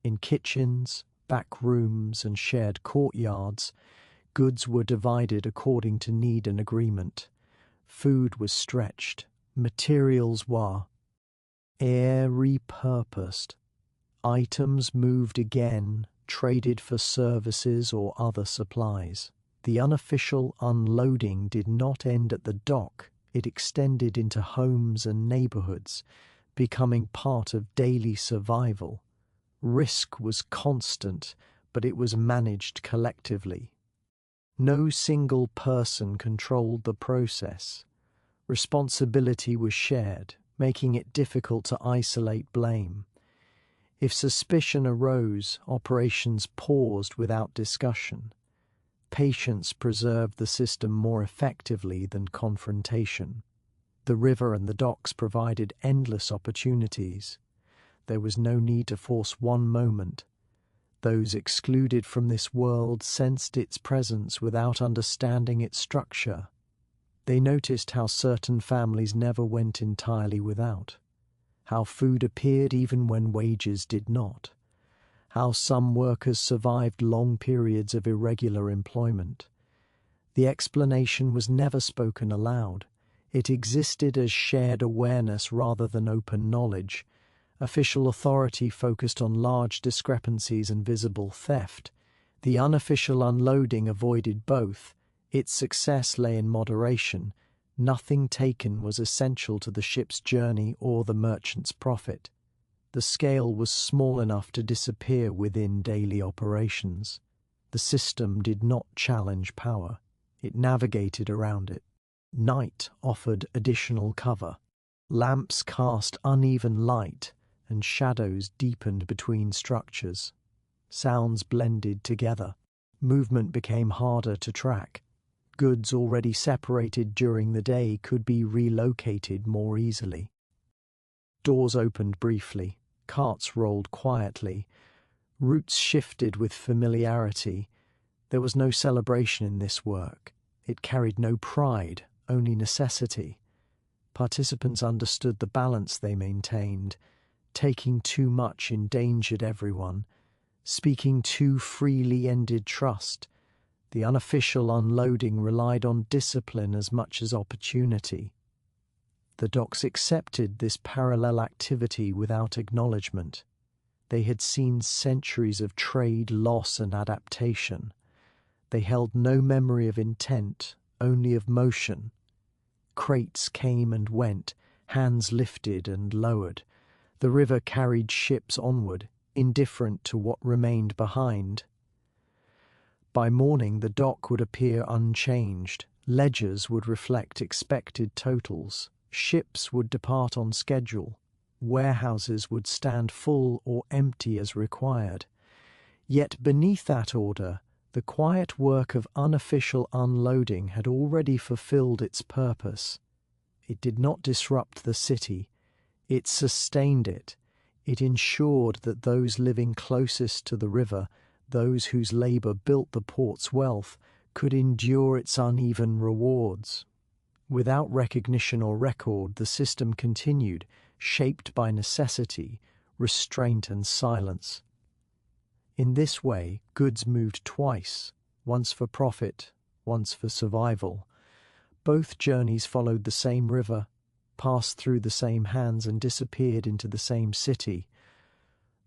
In kitchens, back rooms, and shared courtyards, goods were divided according to need and agreement. Food was stretched. Materials were repurposed. Items moved again, traded for services or other supplies. The unofficial unloading did not end at the dock. It extended into homes and neighborhoods, becoming part of daily survival. Risk was constant, but it was managed collectively. No single person controlled the process. Responsibility was shared, making it difficult to isolate blame. If suspicion arose, operations paused without discussion. Patience preserved the system more effectively than confrontation. The river and the docks provided endless opportunities. There was no need to force one moment. Those excluded from this world sensed its presence without understanding its structure. They noticed how certain families never went entirely without, how food appeared even when wages did not, how some workers survived long periods of irregular employment. The explanation was never spoken aloud. It existed as shared awareness rather than open knowledge. Official authority focused on large discrepancies and visible theft. The unofficial unloading avoided both. Its success lay in moderation. Nothing taken was essential to the ship's journey or the merchant's profit. The scale was small enough to disappear within daily operations. The system did not challenge power. It navigated around it. Night offered additional cover. Lamps cast uneven light, and shadows deepened between structures. Sounds blended together. Movement became harder to track. Goods already separated during the day could be relocated more easily. Doors opened briefly. Carts rolled quietly. Routes shifted with familiarity. There was no celebration in this work. It carried no pride, only necessity. Participants understood the balance they maintained. Taking too much endangered everyone. Speaking too freely ended trust. The unofficial unloading relied on discipline as much as opportunity. The docks accepted this parallel activity without acknowledgement. They had seen centuries of trade, loss, and adaptation. They held no memory of intent, only of motion. Crates came and went, hands lifted and lowered. The river carried ships onward, indifferent to what remained behind. By morning the dock would appear unchanged. Ledgers would reflect expected totals. Ships would depart on schedule. Warehouses would stand full or empty as required. Yet beneath that order, the quiet work of unofficial unloading had already fulfilled its purpose. It did not disrupt the city. It sustained it. It ensured that those living closest to the river, those whose labour built the port's wealth, could endure its uneven rewards. Without recognition or record, the system continued, shaped by necessity, restraint and silence. In this way, goods moved twice, once for profit, once for survival. Both journeys followed the same river, passed through the same hands and disappeared into the same city.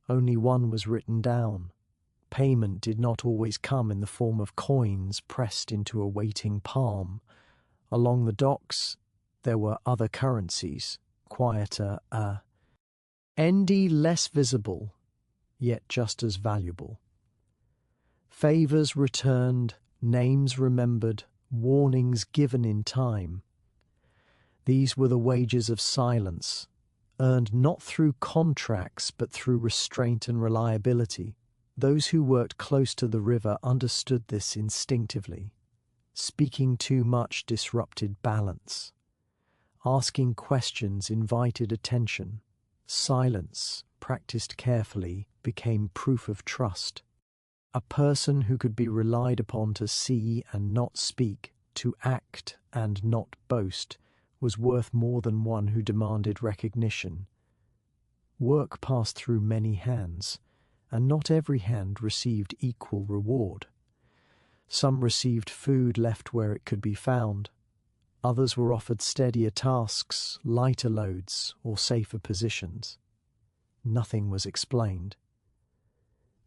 Only one was written down. Payment did not always come in the form of coins pressed into a waiting palm. Along the docks, there were other currencies, quieter, less visible, yet just as valuable. Favours returned, names remembered, warnings given in time. These were the wages of silence, earned not through contracts but through restraint and reliability. Those who worked close to the river understood this instinctively. Speaking too much disrupted balance. Asking questions invited attention. Silence, practiced carefully, became proof of trust. A person who could be relied upon to see and not speak, to act and not boast, was worth more than one who demanded recognition. Work passed through many hands, and not every hand received equal reward. Some received food left where it could be found. Others were offered steadier tasks, lighter loads, or safer positions. Nothing was explained.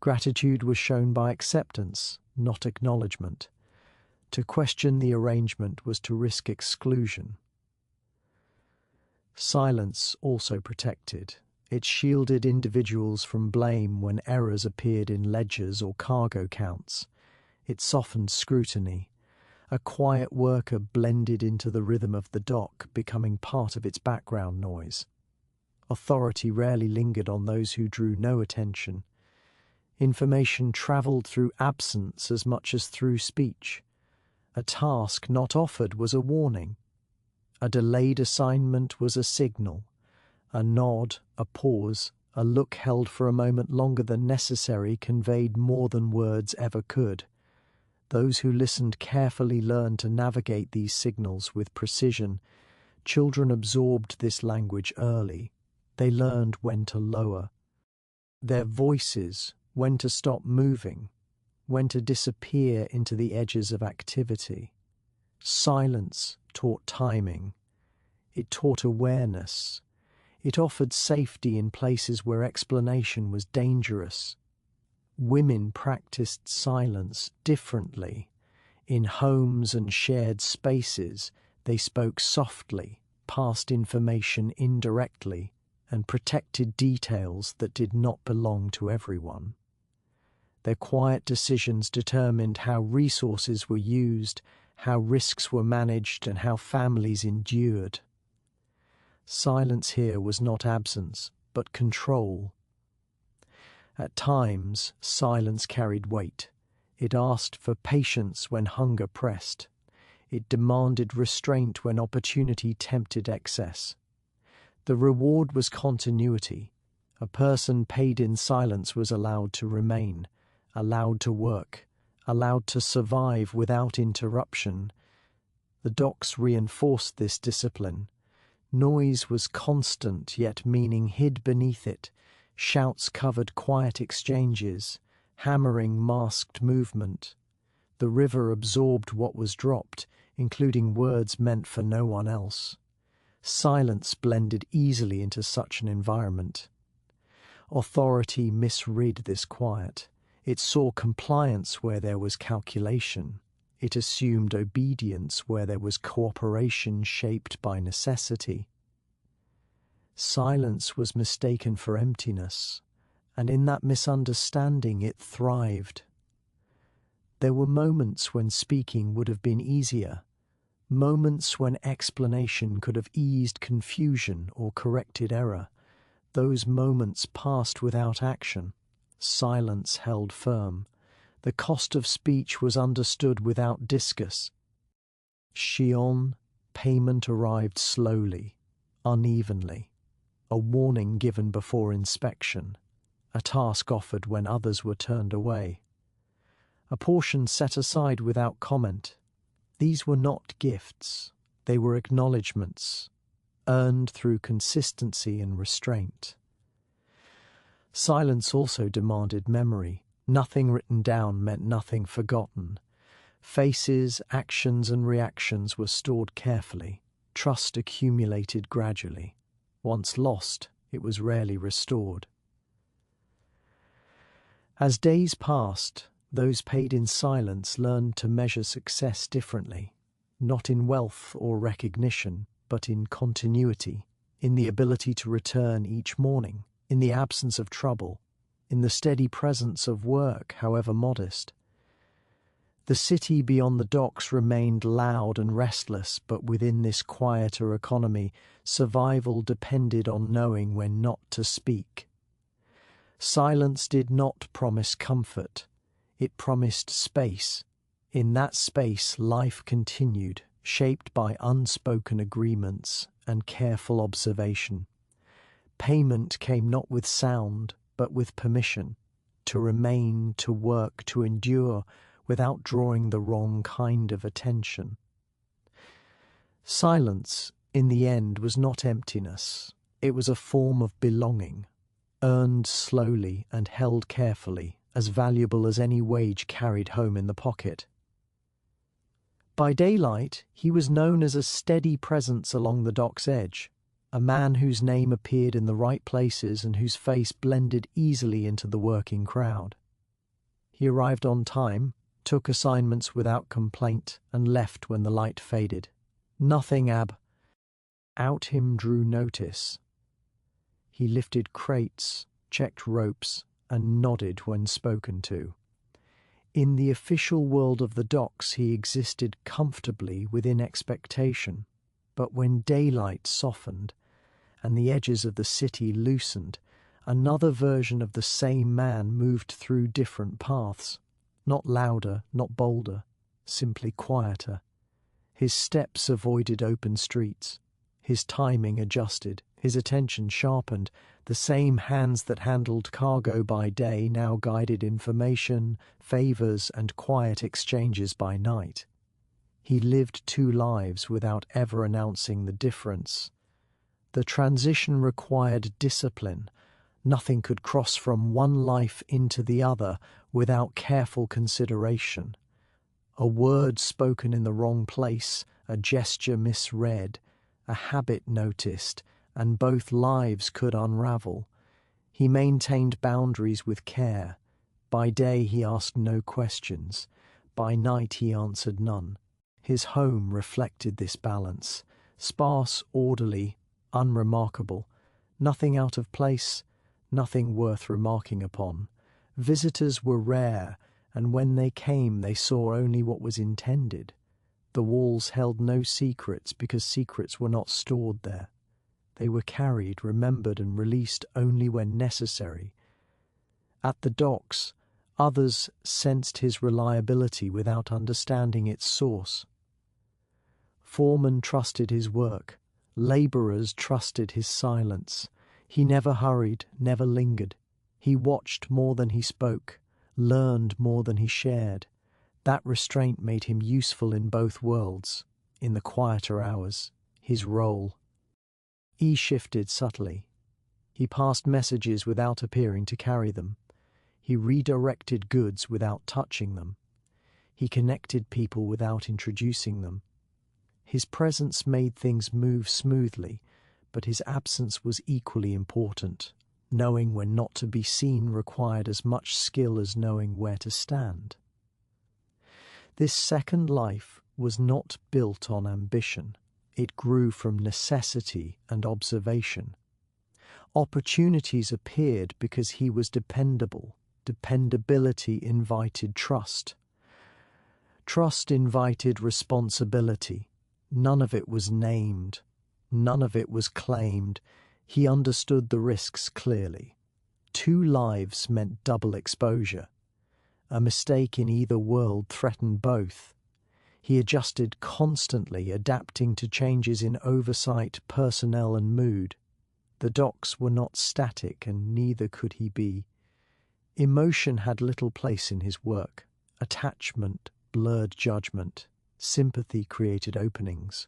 Gratitude was shown by acceptance, not acknowledgement. To question the arrangement was to risk exclusion. Silence also protected. It shielded individuals from blame when errors appeared in ledgers or cargo counts. It softened scrutiny. A quiet worker blended into the rhythm of the dock, becoming part of its background noise. Authority rarely lingered on those who drew no attention. Information travelled through absence as much as through speech. A task not offered was a warning. A delayed assignment was a signal. A nod, a pause, a look held for a moment longer than necessary conveyed more than words ever could. Those who listened carefully learned to navigate these signals with precision. Children absorbed this language early. They learned when to lower their voices, when to stop moving, when to disappear into the edges of activity. Silence taught timing. It taught awareness. It offered safety in places where explanation was dangerous. Women practiced silence differently. In homes and shared spaces, they spoke softly, passed information indirectly, and protected details that did not belong to everyone. Their quiet decisions determined how resources were used, how risks were managed, and how families endured. Silence here was not absence, but control. At times, silence carried weight. It asked for patience when hunger pressed. It demanded restraint when opportunity tempted excess. The reward was continuity. A person paid in silence was allowed to remain, allowed to work, allowed to survive without interruption. The docks reinforced this discipline. Noise was constant, yet meaning hid beneath it. Shouts covered quiet exchanges. Hammering masked movement. The river absorbed what was dropped, including words meant for no one else. Silence blended easily into such an environment. Authority misread this quiet. It saw compliance where there was calculation. It assumed obedience where there was cooperation shaped by necessity. Silence was mistaken for emptiness, and in that misunderstanding it thrived. There were moments when speaking would have been easier, moments when explanation could have eased confusion or corrected error. Those moments passed without action. Silence held firm. The cost of speech was understood without discuss. Shion, payment arrived slowly, unevenly. A warning given before inspection. A task offered when others were turned away. A portion set aside without comment. These were not gifts. They were acknowledgements, earned through consistency and restraint. Silence also demanded memory. Nothing written down meant nothing forgotten. Faces, actions, and reactions were stored carefully. Trust accumulated gradually. Once lost, it was rarely restored. As days passed, those paid in silence learned to measure success differently, not in wealth or recognition, but in continuity, in the ability to return each morning, in the absence of trouble, in the steady presence of work, however modest. The city beyond the docks remained loud and restless, but within this quieter economy, survival depended on knowing when not to speak. Silence did not promise comfort. It promised space. In that space, life continued, shaped by unspoken agreements and careful observation. Payment came not with sound, but with permission, to remain, to work, to endure, without drawing the wrong kind of attention. Silence, in the end, was not emptiness. It was a form of belonging, earned slowly and held carefully, as valuable as any wage carried home in the pocket. By daylight, he was known as a steady presence along the dock's edge, a man whose name appeared in the right places and whose face blended easily into the working crowd. He arrived on time, took assignments without complaint, and left when the light faded. Nothing out him drew notice. He lifted crates, checked ropes, and nodded when spoken to. In the official world of the docks he existed comfortably within expectation, but when daylight softened and the edges of the city loosened, another version of the same man moved through different paths. Not louder, not bolder, simply quieter. His steps avoided open streets. His timing adjusted, his attention sharpened. The same hands that handled cargo by day now guided information, favours, and quiet exchanges by night. He lived two lives without ever announcing the difference. The transition required discipline. Nothing could cross from one life into the other without careful consideration. A word spoken in the wrong place, a gesture misread, a habit noticed, and both lives could unravel. He maintained boundaries with care. By day he asked no questions. By night he answered none. His home reflected this balance, sparse, orderly, unremarkable, nothing out of place, nothing worth remarking upon. Visitors were rare, and when they came they saw only what was intended. The walls held no secrets because secrets were not stored there. They were carried, remembered, and released only when necessary. At the docks, others sensed his reliability without understanding its source. Foremen trusted his work. Labourers trusted his silence. He never hurried, never lingered. He watched more than he spoke, learned more than he shared. That restraint made him useful in both worlds. In the quieter hours, his role. He shifted subtly. He passed messages without appearing to carry them. He redirected goods without touching them. He connected people without introducing them. His presence made things move smoothly, but his absence was equally important. Knowing when not to be seen required as much skill as knowing where to stand. This second life was not built on ambition. It grew from necessity and observation. Opportunities appeared because he was dependable. Dependability invited trust. Trust invited responsibility. None of it was named. None of it was claimed. He understood the risks clearly. 2 lives meant double exposure. A mistake in either world threatened both. He adjusted constantly, adapting to changes in oversight, personnel, and mood. The docks were not static, and neither could he be. Emotion had little place in his work. Attachment blurred judgment. Sympathy created openings.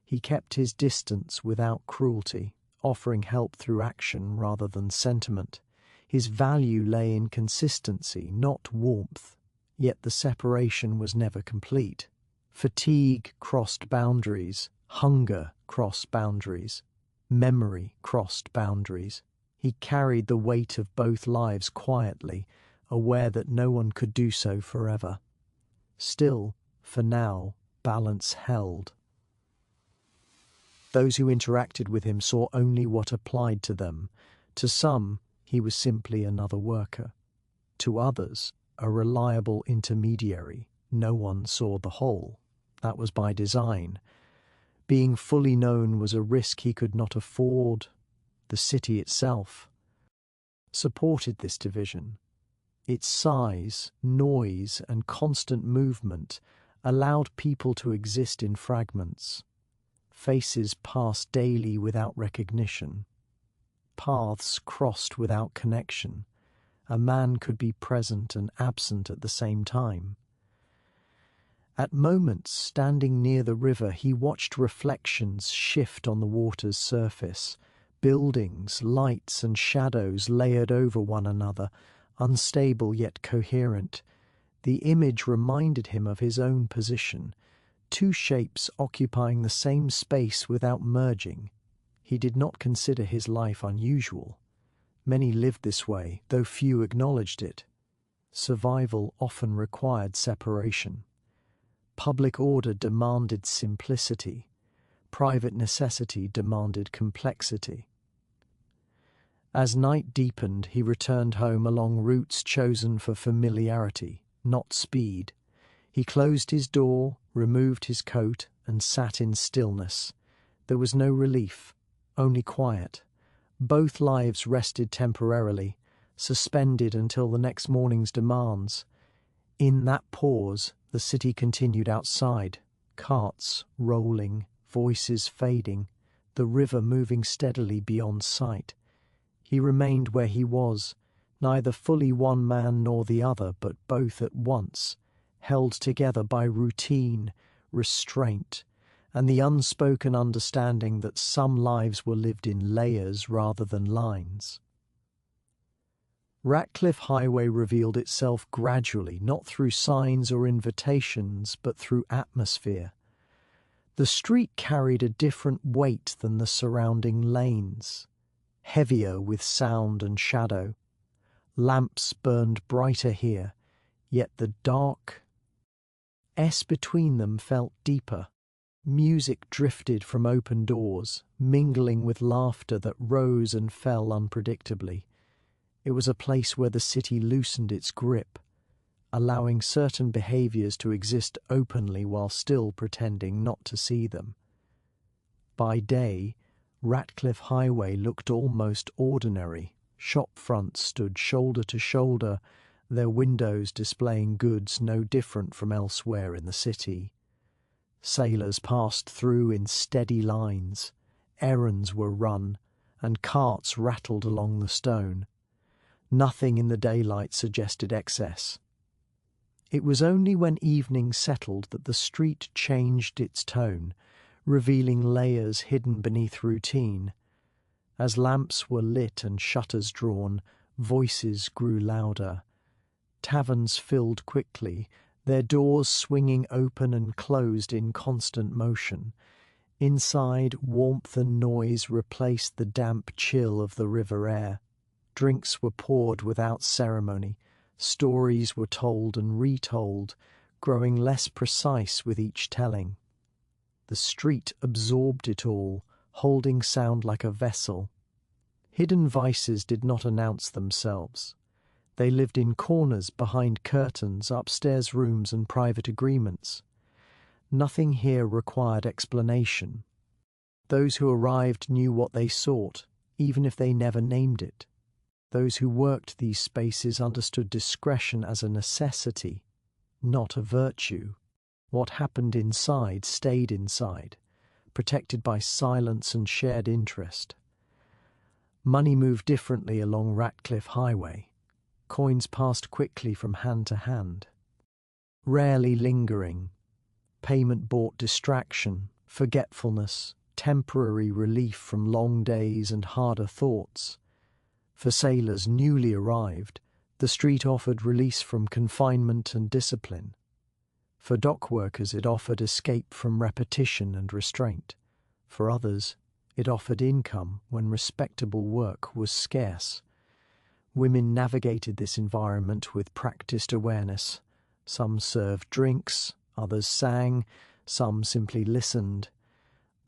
He kept his distance without cruelty, offering help through action rather than sentiment. His value lay in consistency, not warmth, yet the separation was never complete. Fatigue crossed boundaries, hunger crossed boundaries, memory crossed boundaries. He carried the weight of both lives quietly, aware that no one could do so forever. Still, for now, balance held. Those who interacted with him saw only what applied to them. To some, he was simply another worker. To others, a reliable intermediary. No one saw the whole. That was by design. Being fully known was a risk he could not afford. The city itself supported this division. Its size, noise, and constant movement allowed people to exist in fragments. Faces passed daily without recognition. Paths crossed without connection. A man could be present and absent at the same time. At moments, standing near the river, he watched reflections shift on the water's surface. Buildings, lights, and shadows layered over one another, unstable yet coherent. The image reminded him of his own position, two shapes occupying the same space without merging. He did not consider his life unusual. Many lived this way, though few acknowledged it. Survival often required separation. Public order demanded simplicity. Private necessity demanded complexity. As night deepened, he returned home along routes chosen for familiarity, not speed. He closed his door, removed his coat, and sat in stillness. There was no relief, only quiet. Both lives rested temporarily, suspended until the next morning's demands. In that pause, the city continued outside, carts rolling, voices fading, the river moving steadily beyond sight. He remained where he was, neither fully one man nor the other, but both at once, held together by routine, restraint, and the unspoken understanding that some lives were lived in layers rather than lines. Ratcliffe Highway revealed itself gradually, not through signs or invitations, but through atmosphere. The street carried a different weight than the surrounding lanes, heavier with sound and shadow. Lamps burned brighter here, yet the dark between them felt deeper. Music drifted from open doors, mingling with laughter that rose and fell unpredictably. It was a place where the city loosened its grip, allowing certain behaviours to exist openly while still pretending not to see them. By day, Ratcliffe Highway looked almost ordinary. Shop fronts stood shoulder to shoulder, their windows displaying goods no different from elsewhere in the city. Sailors passed through in steady lines, errands were run, and carts rattled along the stone. Nothing in the daylight suggested excess. It was only when evening settled that the street changed its tone, revealing layers hidden beneath routine. As lamps were lit and shutters drawn, voices grew louder. Taverns filled quickly, their doors swinging open and closed in constant motion. Inside, warmth and noise replaced the damp chill of the river air. Drinks were poured without ceremony. Stories were told and retold, growing less precise with each telling. The street absorbed it all, holding sound like a vessel. Hidden vices did not announce themselves. They lived in corners, behind curtains, upstairs rooms and private agreements. Nothing here required explanation. Those who arrived knew what they sought, even if they never named it. Those who worked these spaces understood discretion as a necessity, not a virtue. What happened inside stayed inside, protected by silence and shared interest. Money moved differently along Ratcliffe Highway. Coins passed quickly from hand to hand, rarely lingering. Payment brought distraction, forgetfulness, temporary relief from long days and harder thoughts. For sailors newly arrived, the street offered release from confinement and discipline. For dock workers, it offered escape from repetition and restraint. For others, it offered income when respectable work was scarce. Women navigated this environment with practiced awareness. Some served drinks, others sang, some simply listened.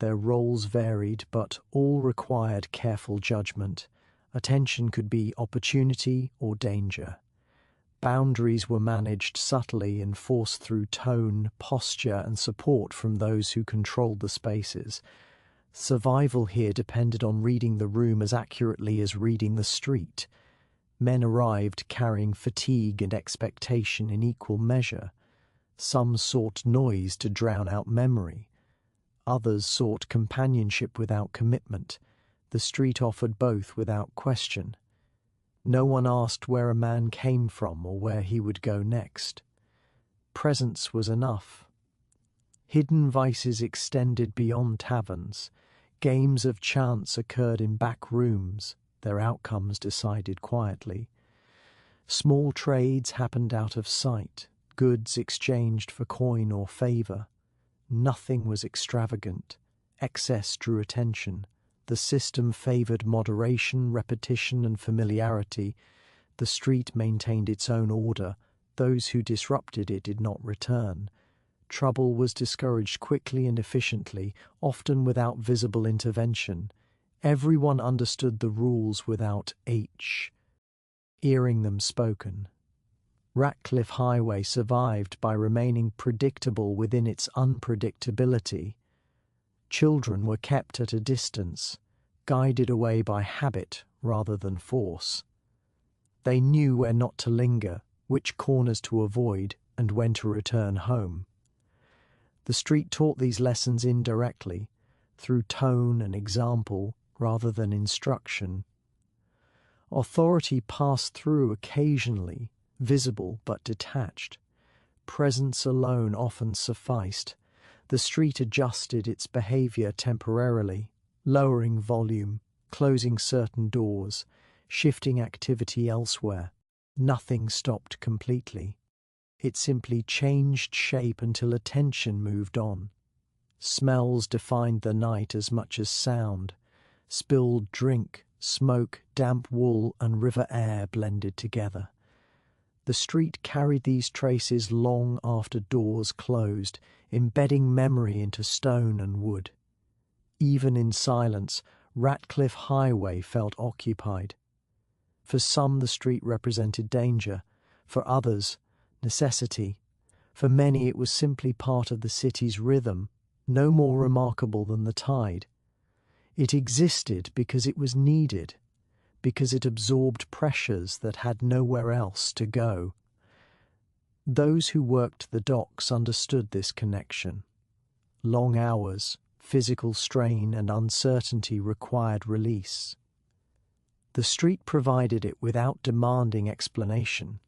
Their roles varied, but all required careful judgment. Attention could be opportunity or danger. Boundaries were managed subtly, enforced through tone, posture, and support from those who controlled the spaces. Survival here depended on reading the room as accurately as reading the street. Men arrived carrying fatigue and expectation in equal measure. Some sought noise to drown out memory. Others sought companionship without commitment. The street offered both without question. No one asked where a man came from or where he would go next. Presence was enough. Hidden vices extended beyond taverns. Games of chance occurred in back rooms, their outcomes decided quietly. Small trades happened out of sight, goods exchanged for coin or favour. Nothing was extravagant. Excess drew attention. The system favoured moderation, repetition, and familiarity. The street maintained its own order. Those who disrupted it did not return. Trouble was discouraged quickly and efficiently, often without visible intervention. Everyone understood the rules without hearing them spoken. Ratcliffe Highway survived by remaining predictable within its unpredictability. Children were kept at a distance, guided away by habit rather than force. They knew where not to linger, which corners to avoid, and when to return home. The street taught these lessons indirectly, through tone and example rather than instruction. Authority passed through occasionally, visible but detached. Presence alone often sufficed. The street adjusted its behaviour temporarily, lowering volume, closing certain doors, shifting activity elsewhere. Nothing stopped completely. It simply changed shape until attention moved on. Smells defined the night as much as sound. Spilled drink, smoke, damp wool, and river air blended together. The street carried these traces long after doors closed, embedding memory into stone and wood. Even in silence, Ratcliffe Highway felt occupied. For some, the street represented danger. For others, necessity. For many, it was simply part of the city's rhythm, no more remarkable than the tide. It existed because it was needed, because it absorbed pressures that had nowhere else to go. Those who worked the docks understood this connection. Long hours, physical strain, and uncertainty required release. The street provided it without demanding explanation.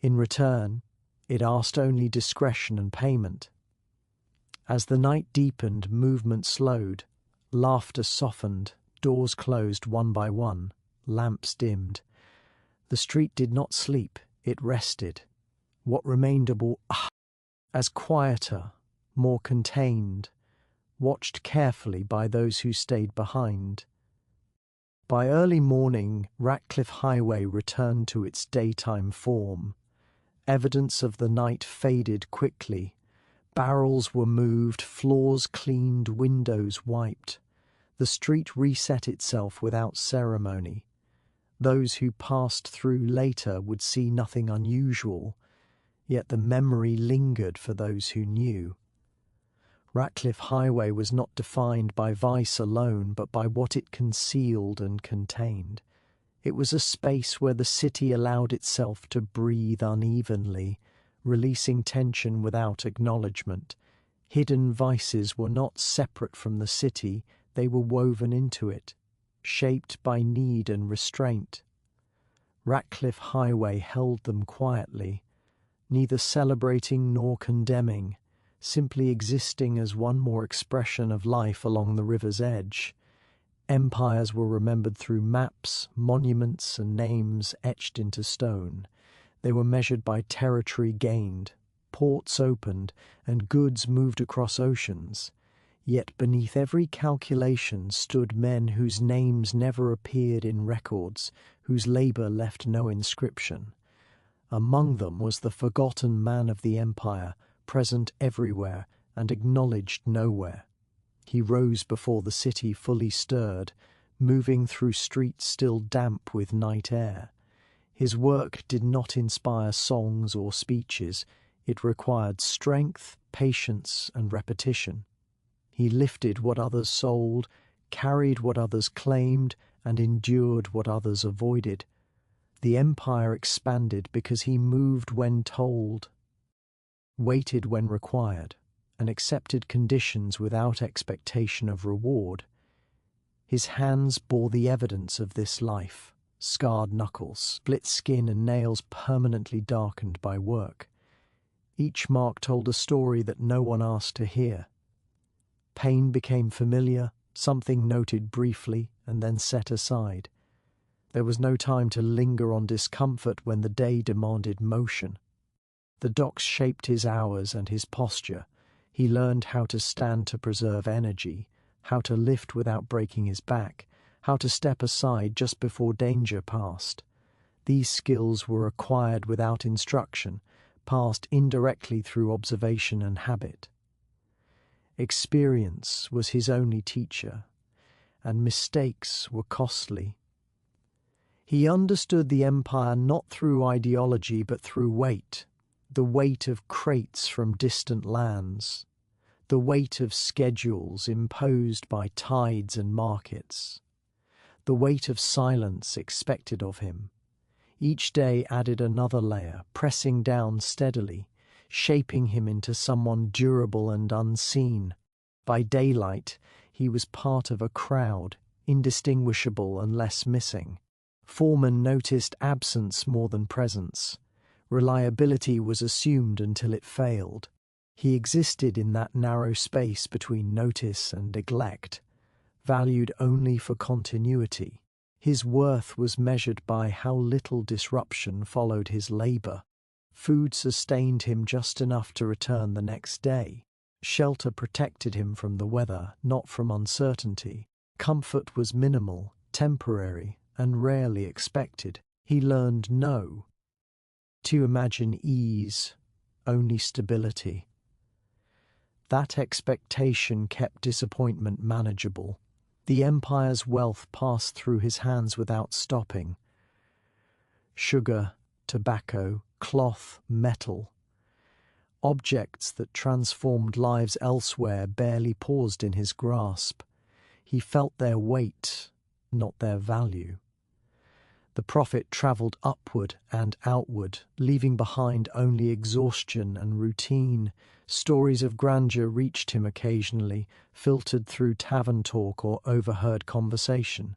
In return, it asked only discretion and payment. As the night deepened, movement slowed, laughter softened, doors closed one by one, lamps dimmed. The street did not sleep, it rested. What remained as quieter, more contained, watched carefully by those who stayed behind. By early morning, Ratcliffe Highway returned to its daytime form. Evidence of the night faded quickly. Barrels were moved, floors cleaned, windows wiped. The street reset itself without ceremony. Those who passed through later would see nothing unusual, yet the memory lingered for those who knew. Ratcliffe Highway was not defined by vice alone, but by what it concealed and contained. It was a space where the city allowed itself to breathe unevenly, releasing tension without acknowledgement. Hidden vices were not separate from the city, they were woven into it, shaped by need and restraint. Ratcliffe Highway held them quietly, neither celebrating nor condemning, simply existing as one more expression of life along the river's edge. Empires were remembered through maps, monuments, and names etched into stone. They were measured by territory gained, ports opened, and goods moved across oceans. Yet beneath every calculation stood men whose names never appeared in records, whose labour left no inscription. Among them was the forgotten man of the empire, present everywhere and acknowledged nowhere. He rose before the city fully stirred, moving through streets still damp with night air. His work did not inspire songs or speeches. It required strength, patience, and repetition. He lifted what others sold, carried what others claimed, and endured what others avoided. The empire expanded because he moved when told, waited when required, and accepted conditions without expectation of reward. His hands bore the evidence of this life: scarred knuckles, split skin, and nails permanently darkened by work. Each mark told a story that no one asked to hear. Pain became familiar, something noted briefly and then set aside. There was no time to linger on discomfort when the day demanded motion. The docks shaped his hours and his posture. He learned how to stand to preserve energy, how to lift without breaking his back, how to step aside just before danger passed. These skills were acquired without instruction, passed indirectly through observation and habit. Experience was his only teacher, and mistakes were costly. He understood the empire not through ideology but through weight, the weight of crates from distant lands, the weight of schedules imposed by tides and markets, the weight of silence expected of him. Each day added another layer, pressing down steadily, shaping him into someone durable and unseen. By daylight, he was part of a crowd, indistinguishable unless missing. Foremen noticed absence more than presence. Reliability was assumed until it failed. He existed in that narrow space between notice and neglect, valued only for continuity. His worth was measured by how little disruption followed his labor. Food sustained him just enough to return the next day. Shelter protected him from the weather, not from uncertainty. Comfort was minimal, temporary, and rarely expected. He learned no. To imagine ease, only stability. That expectation kept disappointment manageable. The empire's wealth passed through his hands without stopping. Sugar, tobacco, cloth, metal. Objects that transformed lives elsewhere barely paused in his grasp. He felt their weight, not their value. The prophet travelled upward and outward, leaving behind only exhaustion and routine. Stories of grandeur reached him occasionally, filtered through tavern talk or overheard conversation.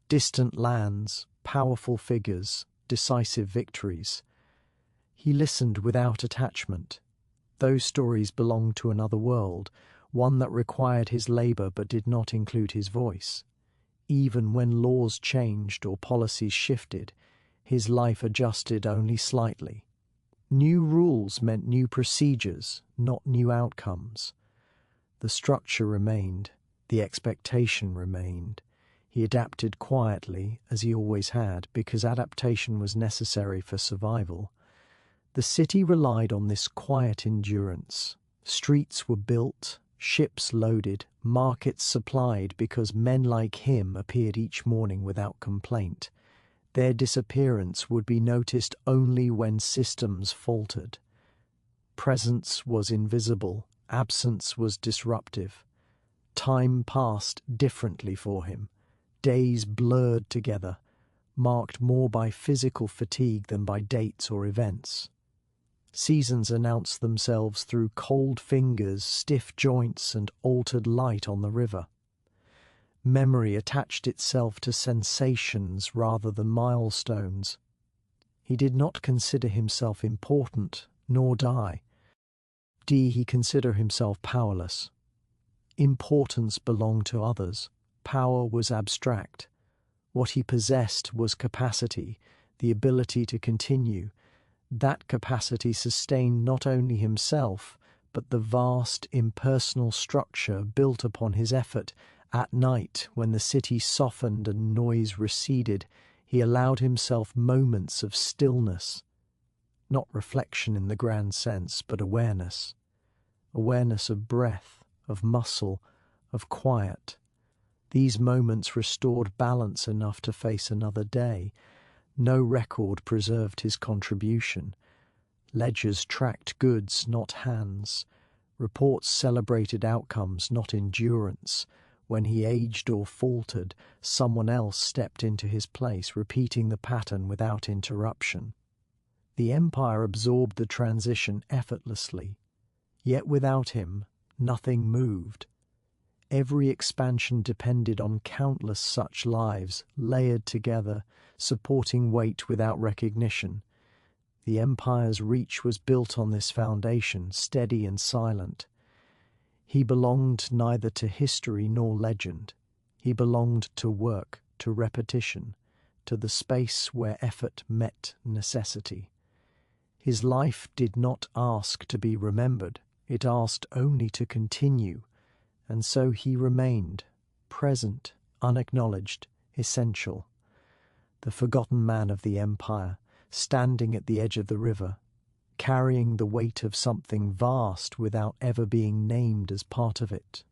Distant lands, powerful figures, decisive victories. He listened without attachment. Those stories belonged to another world, one that required his labour but did not include his voice. Even when laws changed or policies shifted, his life adjusted only slightly. New rules meant new procedures, not new outcomes. The structure remained, the expectation remained. He adapted quietly, as he always had, because adaptation was necessary for survival. The city relied on this quiet endurance. Streets were built, ships loaded, markets supplied because men like him appeared each morning without complaint. Their disappearance would be noticed only when systems faltered. Presence was invisible, absence was disruptive. Time passed differently for him. Days blurred together, marked more by physical fatigue than by dates or events. Seasons announced themselves through cold fingers, stiff joints, and altered light on the river. Memory attached itself to sensations rather than milestones. He did not consider himself important, nor die. He considered himself powerless. Importance belonged to others. Power was abstract. What he possessed was capacity, the ability to continue. That capacity sustained not only himself, but the vast, impersonal structure built upon his effort. At night, when the city softened and noise receded, he allowed himself moments of stillness. Not reflection in the grand sense, but awareness. Awareness of breath, of muscle, of quiet. These moments restored balance enough to face another day. No record preserved his contribution. Ledgers tracked goods, not hands. Reports celebrated outcomes, not endurance. When he aged or faltered, someone else stepped into his place, repeating the pattern without interruption. The empire absorbed the transition effortlessly, yet without him, nothing moved. Every expansion depended on countless such lives, layered together, supporting weight without recognition. The empire's reach was built on this foundation, steady and silent. He belonged neither to history nor legend. He belonged to work, to repetition, to the space where effort met necessity. His life did not ask to be remembered, it asked only to continue, and so he remained, present, unacknowledged, essential. The forgotten man of the empire, standing at the edge of the river, carrying the weight of something vast without ever being named as part of it.